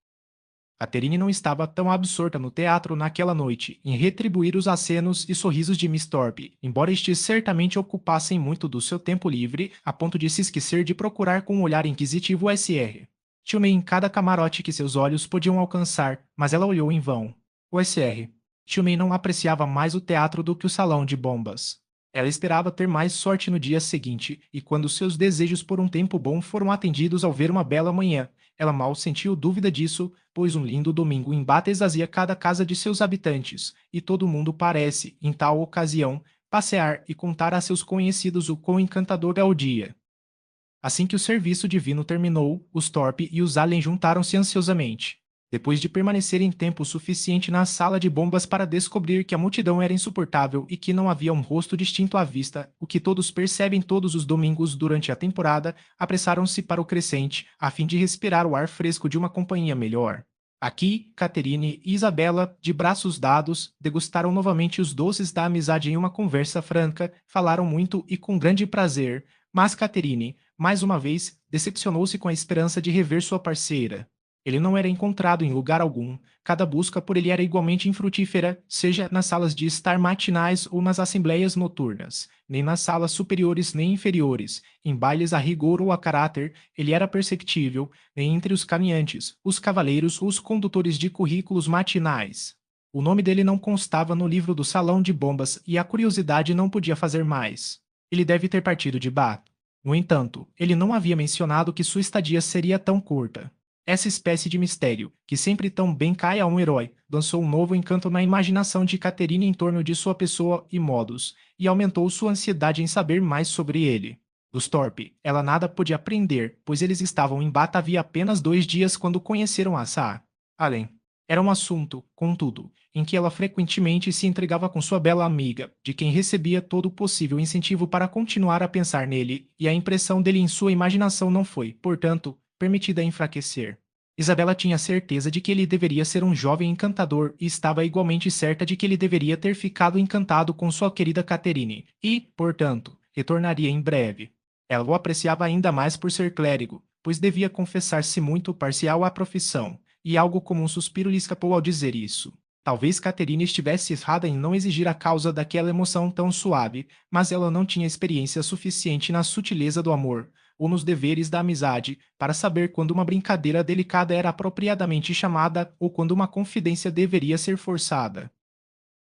Catherine não estava tão absorta no teatro naquela noite, em retribuir os acenos e sorrisos de Miss Thorpe, embora estes certamente ocupassem muito do seu tempo livre, a ponto de se esquecer de procurar com um olhar inquisitivo o SR. Tinha em cada camarote que seus olhos podiam alcançar, mas ela olhou em vão. O SR. Tillman não apreciava mais o teatro do que o salão de bombas. Ela esperava ter mais sorte no dia seguinte, e quando seus desejos por um tempo bom foram atendidos ao ver uma bela manhã, ela mal sentiu dúvida disso, pois um lindo domingo em Bath exazia cada casa de seus habitantes, e todo mundo parece, em tal ocasião, passear e contar a seus conhecidos o quão encantador é o dia. Assim que o serviço divino terminou, os Thorpe e os Allen juntaram-se ansiosamente. Depois de permanecerem tempo suficiente na sala de bombas para descobrir que a multidão era insuportável e que não havia um rosto distinto à vista, o que todos percebem todos os domingos durante a temporada, apressaram-se para o crescente, a fim de respirar o ar fresco de uma companhia melhor. Aqui, Catherine e Isabella, de braços dados, degustaram novamente os doces da amizade em uma conversa franca, falaram muito e com grande prazer, mas Catherine, mais uma vez, decepcionou-se com a esperança de rever sua parceira. Ele não era encontrado em lugar algum, cada busca por ele era igualmente infrutífera, seja nas salas de estar matinais ou nas assembleias noturnas, nem nas salas superiores nem inferiores, em bailes a rigor ou a caráter, ele era perceptível, nem entre os caminhantes, os cavaleiros ou os condutores de currículos matinais. O nome dele não constava no livro do salão de bombas e a curiosidade não podia fazer mais. Ele deve ter partido de Bath. No entanto, ele não havia mencionado que sua estadia seria tão curta. Essa espécie de mistério, que sempre tão bem cai a um herói, lançou um novo encanto na imaginação de Catherine em torno de sua pessoa e modos, e aumentou sua ansiedade em saber mais sobre ele. Dos Thorpe, ela nada podia aprender, pois eles estavam em Bath havia apenas 2 dias quando conheceram a Sa. Além, era um assunto, contudo, em que ela frequentemente se entregava com sua bela amiga, de quem recebia todo o possível incentivo para continuar a pensar nele, e a impressão dele em sua imaginação não foi, portanto, permitida enfraquecer. Isabela tinha certeza de que ele deveria ser um jovem encantador e estava igualmente certa de que ele deveria ter ficado encantado com sua querida Catherine e, portanto, retornaria em breve. Ela o apreciava ainda mais por ser clérigo, pois devia confessar-se muito parcial à profissão, e algo como um suspiro lhe escapou ao dizer isso. Talvez Caterina estivesse errada em não exigir a causa daquela emoção tão suave, mas ela não tinha experiência suficiente na sutileza do amor, ou nos deveres da amizade, para saber quando uma brincadeira delicada era apropriadamente chamada ou quando uma confidência deveria ser forçada.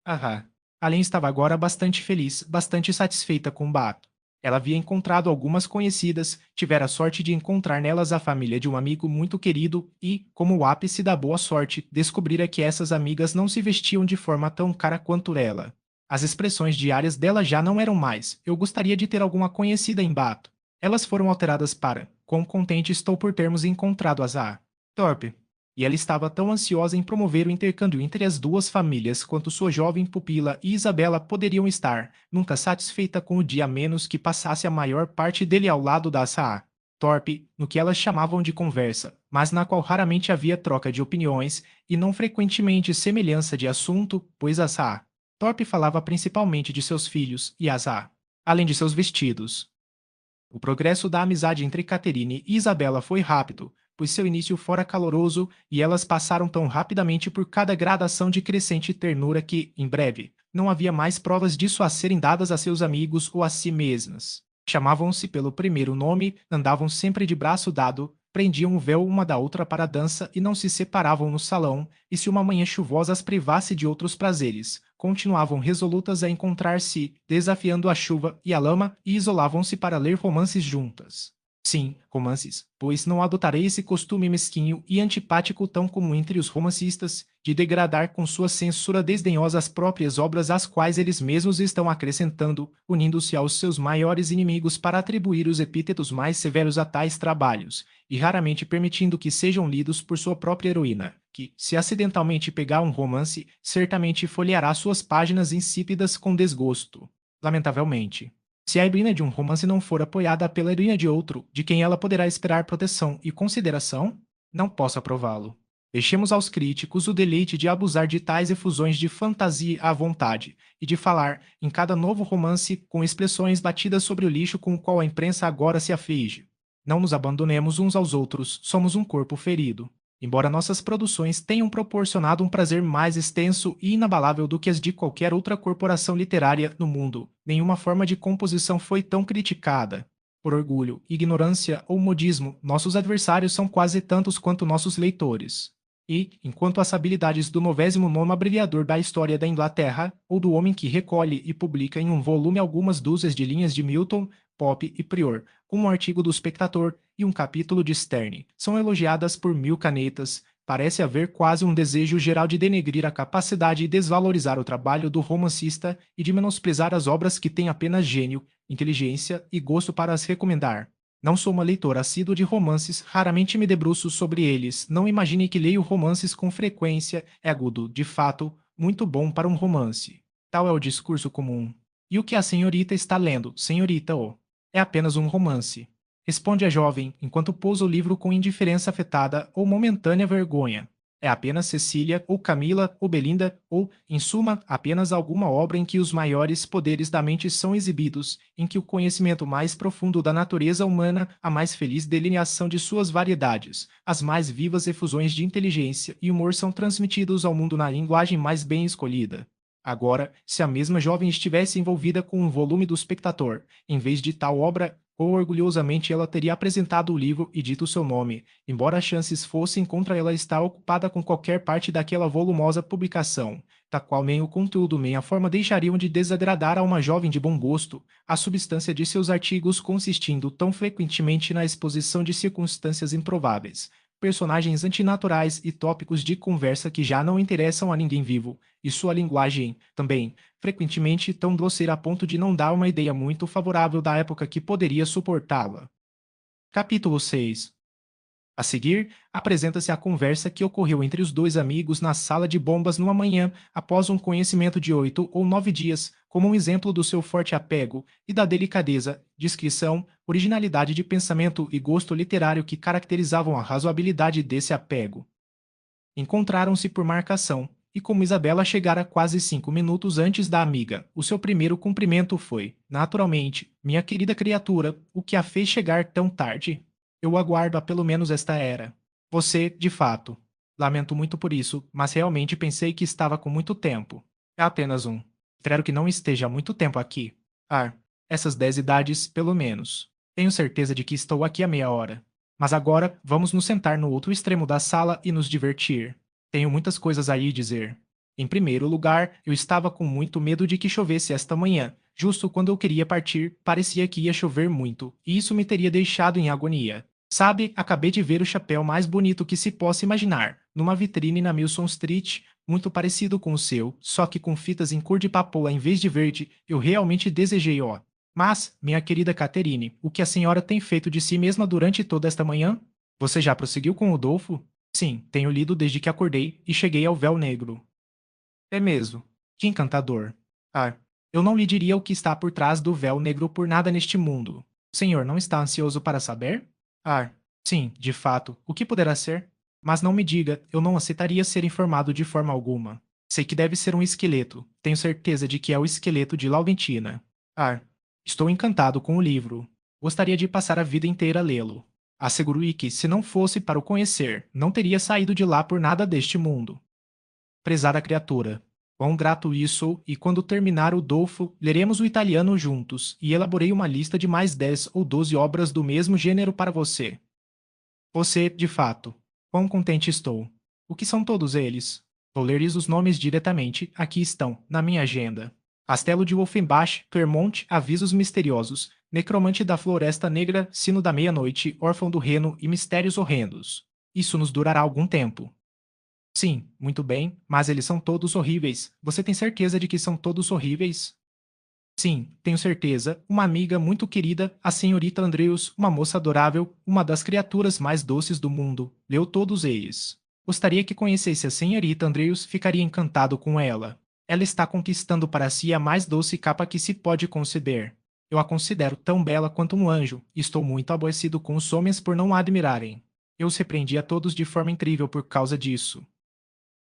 Ahá. Além estava agora bastante feliz, bastante satisfeita com Bato. Ela havia encontrado algumas conhecidas, tivera a sorte de encontrar nelas a família de um amigo muito querido e, como o ápice da boa sorte, descobrira que essas amigas não se vestiam de forma tão cara quanto ela. As expressões diárias dela já não eram mais: "Eu gostaria de ter alguma conhecida em Bato." Elas foram alteradas para: "Quão contente estou por termos encontrado as A. Thorpe." E ela estava tão ansiosa em promover o intercâmbio entre as duas famílias quanto sua jovem pupila e Isabela poderiam estar, nunca satisfeita com o dia a menos que passasse a maior parte dele ao lado da Saa. Torpe, no que elas chamavam de conversa, mas na qual raramente havia troca de opiniões e não frequentemente semelhança de assunto, pois a Saa. Torpe falava principalmente de seus filhos e a Saa, além de seus vestidos. O progresso da amizade entre Caterine e Isabela foi rápido, pois seu início fora caloroso e elas passaram tão rapidamente por cada gradação de crescente ternura que, em breve, não havia mais provas disso a serem dadas a seus amigos ou a si mesmas. Chamavam-se pelo primeiro nome, andavam sempre de braço dado, prendiam o véu uma da outra para a dança e não se separavam no salão, e se uma manhã chuvosa as privasse de outros prazeres, continuavam resolutas a encontrar-se, desafiando a chuva e a lama, e isolavam-se para ler romances juntas. Sim, romances, pois não adotarei esse costume mesquinho e antipático tão comum entre os romancistas, de degradar com sua censura desdenhosa as próprias obras às quais eles mesmos estão acrescentando, unindo-se aos seus maiores inimigos para atribuir os epítetos mais severos a tais trabalhos, e raramente permitindo que sejam lidos por sua própria heroína, que, se acidentalmente pegar um romance, certamente folheará suas páginas insípidas com desgosto. Lamentavelmente. Se a heroína de um romance não for apoiada pela heroína de outro, de quem ela poderá esperar proteção e consideração, não posso aprová-lo. Deixemos aos críticos o deleite de abusar de tais efusões de fantasia à vontade, e de falar, em cada novo romance, com expressões batidas sobre o lixo com o qual a imprensa agora se aflige. Não nos abandonemos uns aos outros, somos um corpo ferido. Embora nossas produções tenham proporcionado um prazer mais extenso e inabalável do que as de qualquer outra corporação literária no mundo, nenhuma forma de composição foi tão criticada. Por orgulho, ignorância ou modismo, nossos adversários são quase tantos quanto nossos leitores. E, enquanto as habilidades do 99º abreviador da história da Inglaterra, ou do homem que recolhe e publica em um volume algumas dúzias de linhas de Milton, Pope e Prior, um artigo do Spectator e um capítulo de Sterne, são elogiadas por 1000 canetas, parece haver quase um desejo geral de denegrir a capacidade e desvalorizar o trabalho do romancista e de menosprezar as obras que têm apenas gênio, inteligência e gosto para as recomendar. Não sou uma leitora assídua de romances, raramente me debruço sobre eles, não imagine que leio romances com frequência, é agudo, de fato, muito bom para um romance. Tal é o discurso comum. E o que a senhorita está lendo, senhorita? Oh, é apenas um romance. Responde a jovem, enquanto pousa o livro com indiferença afetada ou momentânea vergonha. É apenas Cecília, ou Camila, ou Belinda, ou, em suma, apenas alguma obra em que os maiores poderes da mente são exibidos, em que o conhecimento mais profundo da natureza humana, a mais feliz delineação de suas variedades, as mais vivas efusões de inteligência e humor são transmitidos ao mundo na linguagem mais bem escolhida. Agora, se a mesma jovem estivesse envolvida com um volume do Spectator, em vez de tal obra, ou orgulhosamente ela teria apresentado o livro e dito seu nome, embora as chances fossem contra ela estar ocupada com qualquer parte daquela volumosa publicação, da qual nem o conteúdo nem a forma deixariam de desagradar a uma jovem de bom gosto, a substância de seus artigos consistindo tão frequentemente na exposição de circunstâncias improváveis, personagens antinaturais e tópicos de conversa que já não interessam a ninguém vivo, e sua linguagem, também, frequentemente tão grosseira a ponto de não dar uma ideia muito favorável da época que poderia suportá-la. Capítulo 6. A seguir, apresenta-se a conversa que ocorreu entre os dois amigos na sala de bombas numa manhã, após um conhecimento de 8 ou 9 dias, como um exemplo do seu forte apego e da delicadeza, discrição, originalidade de pensamento e gosto literário que caracterizavam a razoabilidade desse apego. Encontraram-se por marcação, e como Isabela chegara quase 5 minutos antes da amiga, o seu primeiro cumprimento foi, naturalmente, minha querida criatura, o que a fez chegar tão tarde? Eu aguardo há pelo menos esta era. Você, de fato. Lamento muito por isso, mas realmente pensei que estava com muito tempo. É apenas um. Espero que não esteja há muito tempo aqui. Ah, essas 10 idades, pelo menos. Tenho certeza de que estou aqui há meia hora. Mas agora, vamos nos sentar no outro extremo da sala e nos divertir. Tenho muitas coisas aí dizer. Em primeiro lugar, eu estava com muito medo de que chovesse esta manhã. Justo quando eu queria partir, parecia que ia chover muito, e isso me teria deixado em agonia. Sabe, acabei de ver o chapéu mais bonito que se possa imaginar, numa vitrine na Milson Street, muito parecido com o seu, só que com fitas em cor de papoula em vez de verde, eu realmente desejei, ó. Mas, minha querida Caterine, o que a senhora tem feito de si mesma durante toda esta manhã? Você já prosseguiu com o Dolfo? Sim, tenho lido desde que acordei e cheguei ao véu negro. É mesmo. Que encantador. Ah, eu não lhe diria o que está por trás do véu negro por nada neste mundo. O senhor não está ansioso para saber? Ah, sim, de fato. O que poderá ser? Mas não me diga, eu não aceitaria ser informado de forma alguma. Sei que deve ser um esqueleto. Tenho certeza de que é o esqueleto de Lauventina. Ah, estou encantado com o livro. Gostaria de passar a vida inteira a lê-lo. Asseguro-lhe que, se não fosse para o conhecer, não teria saído de lá por nada deste mundo. Prezada criatura, quão grato lhe sou, e quando terminar o Dolfo, leremos o italiano juntos, e elaborei uma lista de mais 10 ou 12 obras do mesmo gênero para você. Você, de fato. Quão contente estou. O que são todos eles? Vou ler-lhes os nomes diretamente, aqui estão, na minha agenda. Castelo de Wolfenbach, Clermont, Avisos Misteriosos, Necromante da Floresta Negra, Sino da Meia-Noite, Órfão do Reno e Mistérios Horrendos. Isso nos durará algum tempo. Sim, muito bem, mas eles são todos horríveis. Você tem certeza de que são todos horríveis? Sim, tenho certeza. Uma amiga muito querida, a senhorita Andrews, uma moça adorável, uma das criaturas mais doces do mundo, leu todos eles. Gostaria que conhecesse a senhorita Andrews, ficaria encantado com ela. Ela está conquistando para si a mais doce capa que se pode conceber. Eu a considero tão bela quanto um anjo, e estou muito aborrecido com os homens por não a admirarem. Eu os repreendi a todos de forma incrível por causa disso.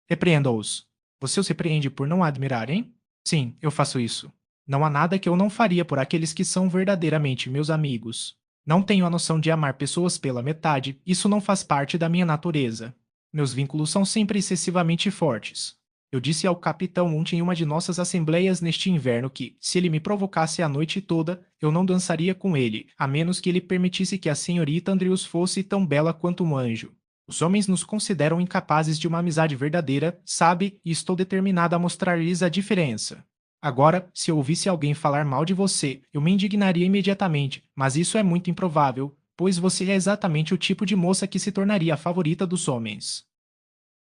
Repreenda-os. Você os repreende por não a admirarem? Sim, eu faço isso. Não há nada que eu não faria por aqueles que são verdadeiramente meus amigos. Não tenho a noção de amar pessoas pela metade, isso não faz parte da minha natureza. Meus vínculos são sempre excessivamente fortes. Eu disse ao capitão Munt em uma de nossas assembleias neste inverno que, se ele me provocasse a noite toda, eu não dançaria com ele, a menos que ele permitisse que a senhorita Andrews fosse tão bela quanto um anjo. Os homens nos consideram incapazes de uma amizade verdadeira, sabe, e estou determinada a mostrar-lhes a diferença. Agora, se eu ouvisse alguém falar mal de você, eu me indignaria imediatamente, mas isso é muito improvável, pois você é exatamente o tipo de moça que se tornaria a favorita dos homens.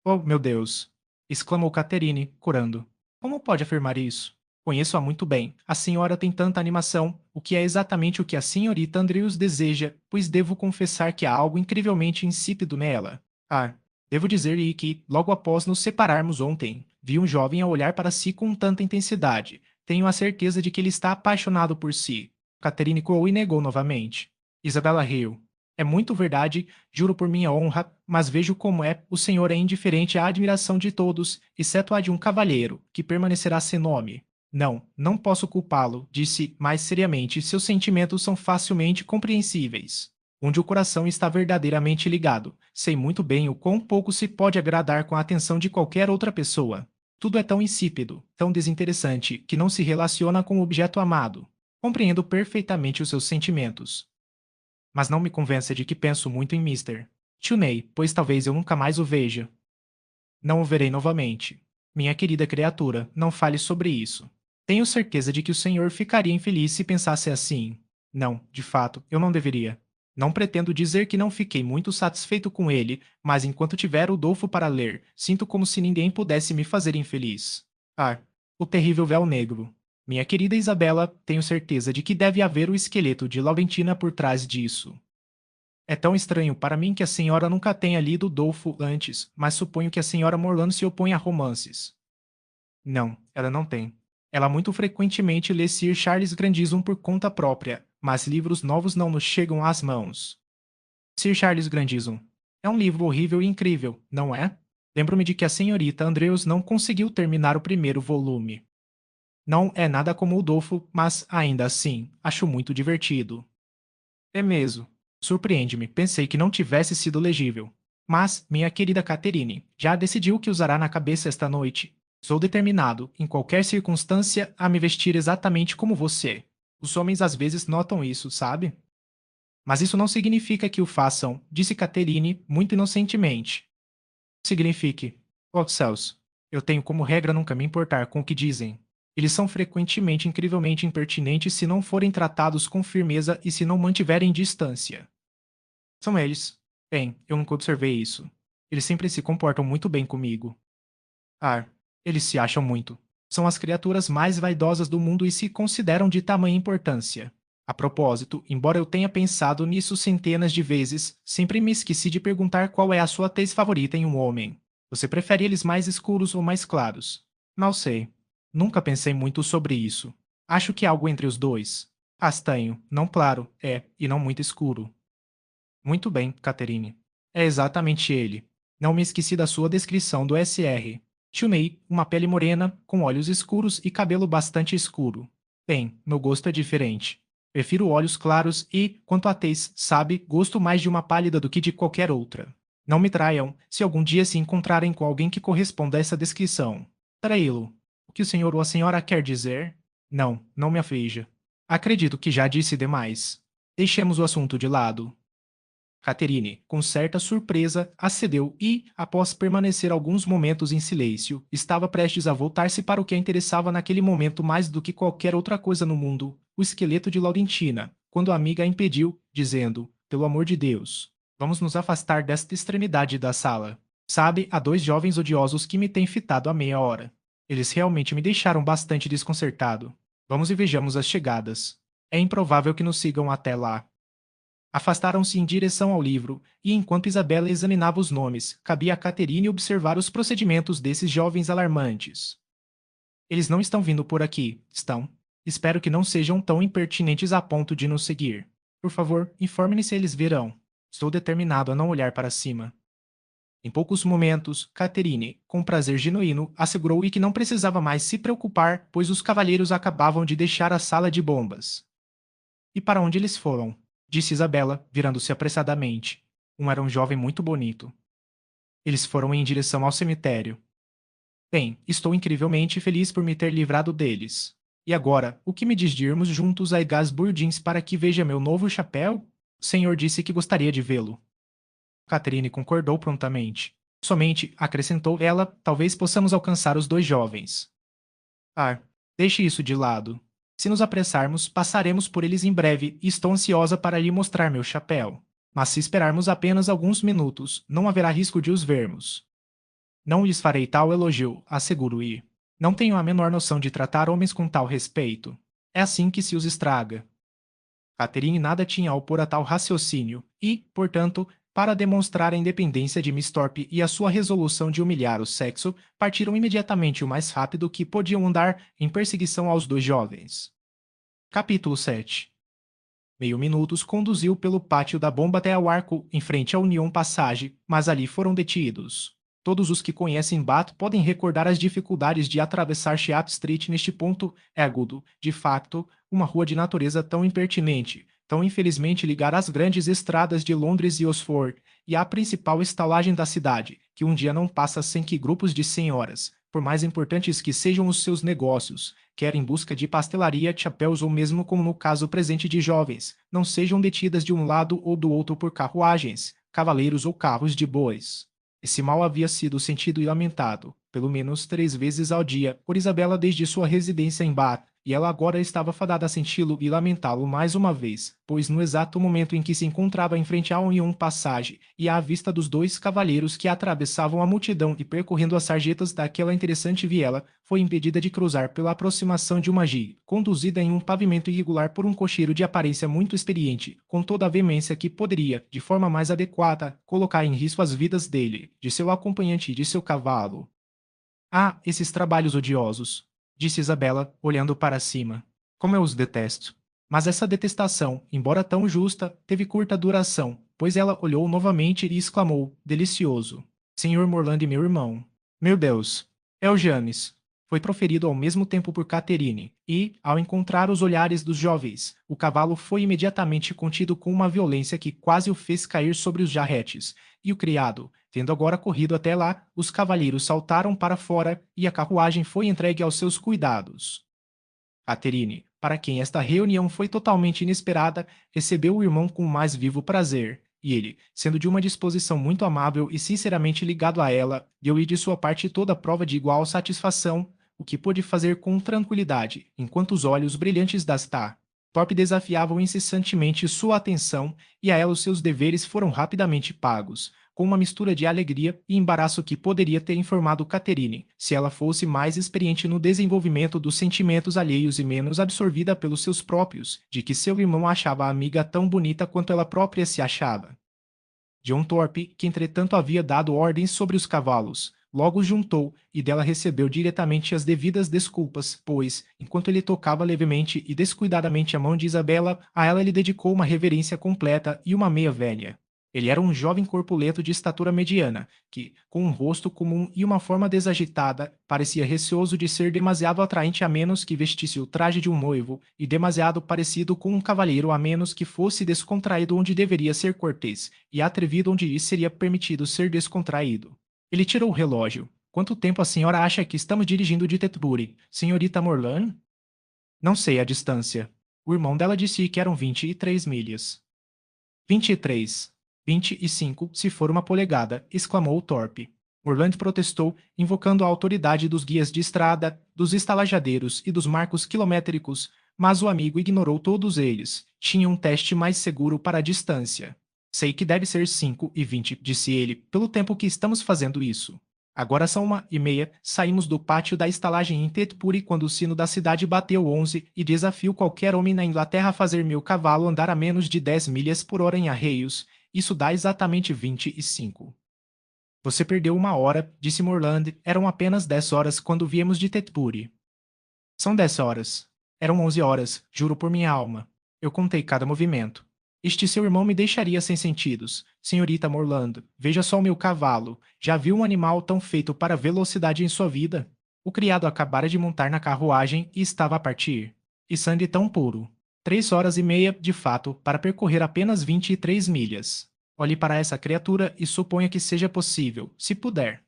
Oh, meu Deus! Exclamou Catherine, corando. Como pode afirmar isso? Conheço-a muito bem. A senhora tem tanta animação, o que é exatamente o que a senhorita Andrews deseja, pois devo confessar que há algo incrivelmente insípido nela. Ah, devo dizer-lhe que, logo após nos separarmos ontem, vi um jovem a olhar para si com tanta intensidade. Tenho a certeza de que ele está apaixonado por si. Catherine coou e negou novamente. Isabella riu. É muito verdade, juro por minha honra, mas vejo como é, o senhor é indiferente à admiração de todos, exceto a de um cavalheiro, que permanecerá sem nome. Não, não posso culpá-lo, disse mais seriamente, seus sentimentos são facilmente compreensíveis. Onde o coração está verdadeiramente ligado, sei muito bem o quão pouco se pode agradar com a atenção de qualquer outra pessoa. Tudo é tão insípido, tão desinteressante, que não se relaciona com o objeto amado. Compreendo perfeitamente os seus sentimentos. Mas não me convença de que penso muito em Mister. Tunei, pois talvez eu nunca mais o veja. Não o verei novamente. Minha querida criatura, não fale sobre isso. Tenho certeza de que o senhor ficaria infeliz se pensasse assim. Não, de fato, eu não deveria. Não pretendo dizer que não fiquei muito satisfeito com ele, mas enquanto tiver o Dolfo para ler, sinto como se ninguém pudesse me fazer infeliz. Ah, o terrível véu negro. Minha querida Isabela, tenho certeza de que deve haver o esqueleto de Laurentina por trás disso. É tão estranho para mim que a senhora nunca tenha lido Dolfo antes, mas suponho que a senhora Morlano se opõe a romances. Não, ela não tem. Ela muito frequentemente lê Sir Charles Grandison por conta própria, mas livros novos não nos chegam às mãos. Sir Charles Grandison. É um livro horrível e incrível, não é? Lembro-me de que a senhorita Andrews não conseguiu terminar o primeiro volume. Não é nada como o Dolfo, mas, ainda assim, acho muito divertido. É mesmo. Surpreende-me, pensei que não tivesse sido legível. Mas, minha querida Caterine, já decidiu o que usará na cabeça esta noite. Sou determinado, em qualquer circunstância, a me vestir exatamente como você. Os homens às vezes notam isso, sabe? Mas isso não significa que o façam, disse Caterine, muito inocentemente. Signifique. Oh céus, eu tenho como regra nunca me importar com o que dizem. Eles são frequentemente incrivelmente impertinentes se não forem tratados com firmeza e se não mantiverem distância. São eles. Bem, eu nunca observei isso. Eles sempre se comportam muito bem comigo. Ah, eles se acham muito. São as criaturas mais vaidosas do mundo e se consideram de tamanha importância. A propósito, embora eu tenha pensado nisso centenas de vezes, sempre me esqueci de perguntar qual é a sua tez favorita em um homem. Você prefere eles mais escuros ou mais claros? Não sei. Nunca pensei muito sobre isso. Acho que é algo entre os dois. Castanho, não claro, e não muito escuro. Muito bem, Catherine. É exatamente ele. Não me esqueci da sua descrição do SR. Chunei, uma pele morena, com olhos escuros e cabelo bastante escuro. Bem, meu gosto é diferente. Prefiro olhos claros e, quanto a tez, sabe, gosto mais de uma pálida do que de qualquer outra. Não me traiam, se algum dia se encontrarem com alguém que corresponda a essa descrição. Traí-lo. O que o senhor ou a senhora quer dizer? Não, não me aflija. Acredito que já disse demais. Deixemos o assunto de lado. Catherine, com certa surpresa, acedeu e, após permanecer alguns momentos em silêncio, estava prestes a voltar-se para o que a interessava naquele momento mais do que qualquer outra coisa no mundo, o esqueleto de Laurentina, quando a amiga a impediu, dizendo, pelo amor de Deus, vamos nos afastar desta extremidade da sala. Sabe, há dois jovens odiosos que me têm fitado há meia hora. Eles realmente me deixaram bastante desconcertado. Vamos e vejamos as chegadas. É improvável que nos sigam até lá. Afastaram-se em direção ao livro, e enquanto Isabela examinava os nomes, cabia a Caterine observar os procedimentos desses jovens alarmantes. Eles não estão vindo por aqui, estão? Espero que não sejam tão impertinentes a ponto de nos seguir. Por favor, informe-me se eles virão. Estou determinado a não olhar para cima. Em poucos momentos, Caterine, com prazer genuíno, assegurou-lhe que não precisava mais se preocupar, pois os cavalheiros acabavam de deixar a sala de bombas. E para onde eles foram? Disse Isabela, virando-se apressadamente. Um era um jovem muito bonito. Eles foram em direção ao cemitério. Bem, estou incrivelmente feliz por me ter livrado deles. E agora, o que me diz de irmos juntos a Egas Burdins para que veja meu novo chapéu? O senhor disse que gostaria de vê-lo. Catherine concordou prontamente. Somente, acrescentou ela, talvez possamos alcançar os dois jovens. Ah, deixe isso de lado. Se nos apressarmos, passaremos por eles em breve e estou ansiosa para lhe mostrar meu chapéu. Mas se esperarmos apenas alguns minutos, não haverá risco de os vermos. Não lhes farei tal elogio, asseguro-lhe. Não tenho a menor noção de tratar homens com tal respeito. É assim que se os estraga. Catherine nada tinha a opor a tal raciocínio e, portanto, para demonstrar a independência de Miss Thorpe e a sua resolução de humilhar o sexo, partiram imediatamente o mais rápido que podiam andar em perseguição aos dois jovens. Capítulo 7. Meio minutos conduziu pelo pátio da bomba até ao arco em frente à Union Passage, mas ali foram detidos. Todos os que conhecem Bath podem recordar as dificuldades de atravessar Sheap Street neste ponto agudo, de facto, uma rua de natureza tão impertinente, tão infelizmente ligar às grandes estradas de Londres e Oxford, e à principal estalagem da cidade, que um dia não passa sem que grupos de senhoras, por mais importantes que sejam os seus negócios, quer em busca de pastelaria, chapéus ou mesmo como no caso presente de jovens, não sejam detidas de um lado ou do outro por carruagens, cavaleiros ou carros de bois. Esse mal havia sido sentido e lamentado, pelo menos 3 vezes ao dia, por Isabela desde sua residência em Bath, e ela agora estava fadada a senti-lo e lamentá-lo mais uma vez, pois no exato momento em que se encontrava em frente à Union Passage e à vista dos dois cavalheiros que atravessavam a multidão e percorrendo as sarjetas daquela interessante viela, foi impedida de cruzar pela aproximação de uma gig, conduzida em um pavimento irregular por um cocheiro de aparência muito experiente, com toda a veemência que poderia, de forma mais adequada, colocar em risco as vidas dele, de seu acompanhante e de seu cavalo. Ah, esses trabalhos odiosos! Disse Isabela, olhando para cima. Como eu os detesto! Mas essa detestação, embora tão justa, teve curta duração, pois ela olhou novamente e exclamou, delicioso. Senhor Morland e meu irmão. Meu Deus! É o James! foi proferido ao mesmo tempo por Catherine, e, ao encontrar os olhares dos jovens, o cavalo foi imediatamente contido com uma violência que quase o fez cair sobre os jarretes, e o criado, tendo agora corrido até lá, os cavalheiros saltaram para fora, e a carruagem foi entregue aos seus cuidados. Catherine, para quem esta reunião foi totalmente inesperada, recebeu o irmão com o mais vivo prazer, e ele, sendo de uma disposição muito amável e sinceramente ligado a ela, deu-lhe de sua parte toda a prova de igual satisfação, o que pôde fazer com tranquilidade, enquanto os olhos brilhantes da Thorpe desafiavam incessantemente sua atenção, e a ela os seus deveres foram rapidamente pagos, com uma mistura de alegria e embaraço que poderia ter informado Catherine, se ela fosse mais experiente no desenvolvimento dos sentimentos alheios e menos absorvida pelos seus próprios, de que seu irmão achava a amiga tão bonita quanto ela própria se achava. John Thorpe, que entretanto havia dado ordens sobre os cavalos, logo juntou, e dela recebeu diretamente as devidas desculpas, pois, enquanto ele tocava levemente e descuidadamente a mão de Isabela, a ela lhe dedicou uma reverência completa e uma meia velha. Ele era um jovem corpulento de estatura mediana, que, com um rosto comum e uma forma desagitada, parecia receoso de ser demasiado atraente a menos que vestisse o traje de um noivo, e demasiado parecido com um cavalheiro a menos que fosse descontraído onde deveria ser cortês, e atrevido onde lhe seria permitido ser descontraído. Ele tirou o relógio. Quanto tempo a senhora acha que estamos dirigindo de Tetbury, senhorita Morlan? Não sei a distância. O irmão dela disse que eram 23 milhas. 23. 25, se for uma polegada, exclamou Thorpe. Morland protestou, invocando a autoridade dos guias de estrada, dos estalajadeiros e dos marcos quilométricos, mas o amigo ignorou todos eles. Tinha um teste mais seguro para a distância. Sei que deve ser 5:20, disse ele, pelo tempo que estamos fazendo isso. Agora são 1:30, saímos do pátio da estalagem em Tetbury quando o sino da cidade bateu 11 e desafio qualquer homem na Inglaterra a fazer meu cavalo andar a menos de 10 milhas por hora em arreios. Isso dá exatamente 25. Você perdeu 1 hora, disse Morland. Eram apenas 10 horas quando viemos de Tetbury. São 10 horas. Eram 11 horas, juro por minha alma. Eu contei cada movimento. Este seu irmão me deixaria sem sentidos. Senhorita Morland, veja só o meu cavalo. Já viu um animal tão feito para velocidade em sua vida? O criado acabara de montar na carruagem e estava a partir. E sangue tão puro. 3 horas e meia, de fato, para percorrer apenas 23 milhas. Olhe para essa criatura e suponha que seja possível, se puder.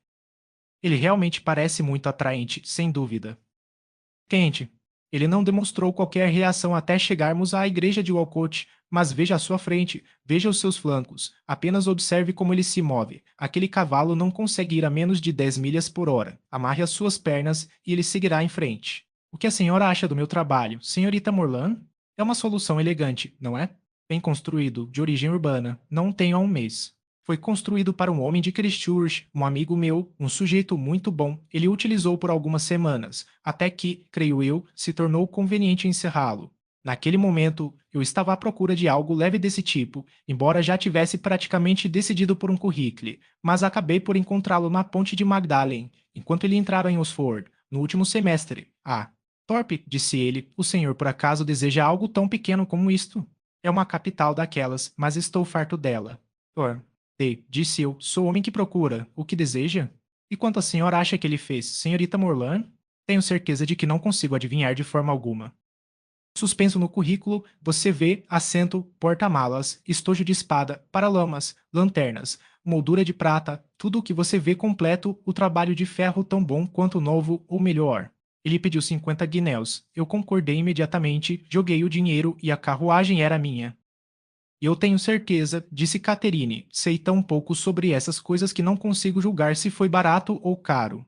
Ele realmente parece muito atraente, sem dúvida. Quente. Ele não demonstrou qualquer reação até chegarmos à igreja de Walcott, mas veja à sua frente, veja os seus flancos, apenas observe como ele se move. Aquele cavalo não consegue ir a menos de 10 milhas por hora. Amarre as suas pernas e ele seguirá em frente. O que a senhora acha do meu trabalho, senhorita Morlan? É uma solução elegante, não é? Bem construído, de origem urbana, não tenho há um mês. Foi construído para um homem de Christchurch, um amigo meu, um sujeito muito bom. Ele o utilizou por algumas semanas, até que, creio eu, se tornou conveniente encerrá-lo. Naquele momento, eu estava à procura de algo leve desse tipo, embora já tivesse praticamente decidido por um currículo, mas acabei por encontrá-lo na ponte de Magdalen, enquanto ele entrara em Oxford, no último semestre. Thorpe, disse ele, o senhor por acaso deseja algo tão pequeno como isto? É uma capital daquelas, mas estou farto dela. Disse eu, sou o homem que procura. O que deseja? E quanto a senhora acha que ele fez, senhorita Morlan? Tenho certeza de que não consigo adivinhar de forma alguma. Suspenso no currículo, você vê assento, porta-malas, estojo de espada, paralamas, lanternas, moldura de prata, tudo o que você vê completo, o trabalho de ferro tão bom quanto novo ou melhor. Ele pediu 50 guinéus. Eu concordei imediatamente, joguei o dinheiro e a carruagem era minha. Eu tenho certeza, disse Catherine, sei tão pouco sobre essas coisas que não consigo julgar se foi barato ou caro.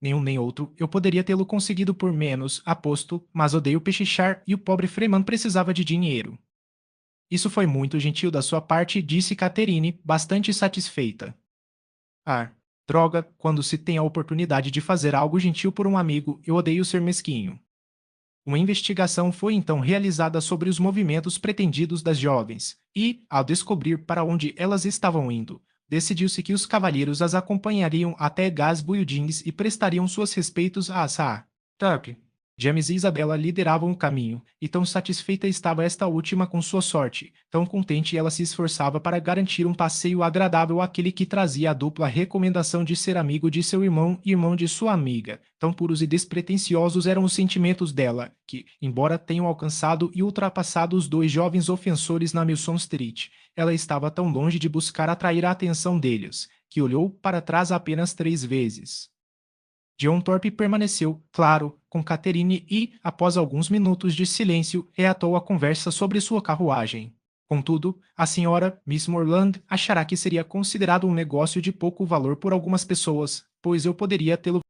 Nenhum nem outro, eu poderia tê-lo conseguido por menos, aposto, mas odeio pechichar e o pobre Freeman precisava de dinheiro. Isso foi muito gentil da sua parte, disse Catherine, bastante satisfeita. Droga, quando se tem a oportunidade de fazer algo gentil por um amigo, eu odeio ser mesquinho. Uma investigação foi então realizada sobre os movimentos pretendidos das jovens, e, ao descobrir para onde elas estavam indo, decidiu-se que os cavalheiros as acompanhariam até Gas Buildings e prestariam suas respeitos a Thorpe. James e Isabela lideravam o caminho, e tão satisfeita estava esta última com sua sorte, tão contente ela se esforçava para garantir um passeio agradável àquele que trazia a dupla recomendação de ser amigo de seu irmão e irmão de sua amiga. Tão puros e despretensiosos eram os sentimentos dela, que, embora tenham alcançado e ultrapassado os dois jovens ofensores na Milson Street, ela estava tão longe de buscar atrair a atenção deles, que olhou para trás apenas 3 vezes. John Thorpe permaneceu, claro, com Catherine e, após alguns minutos de silêncio, reatou a conversa sobre sua carruagem. Contudo, a senhora, Miss Morland, achará que seria considerado um negócio de pouco valor por algumas pessoas, pois eu poderia tê-lo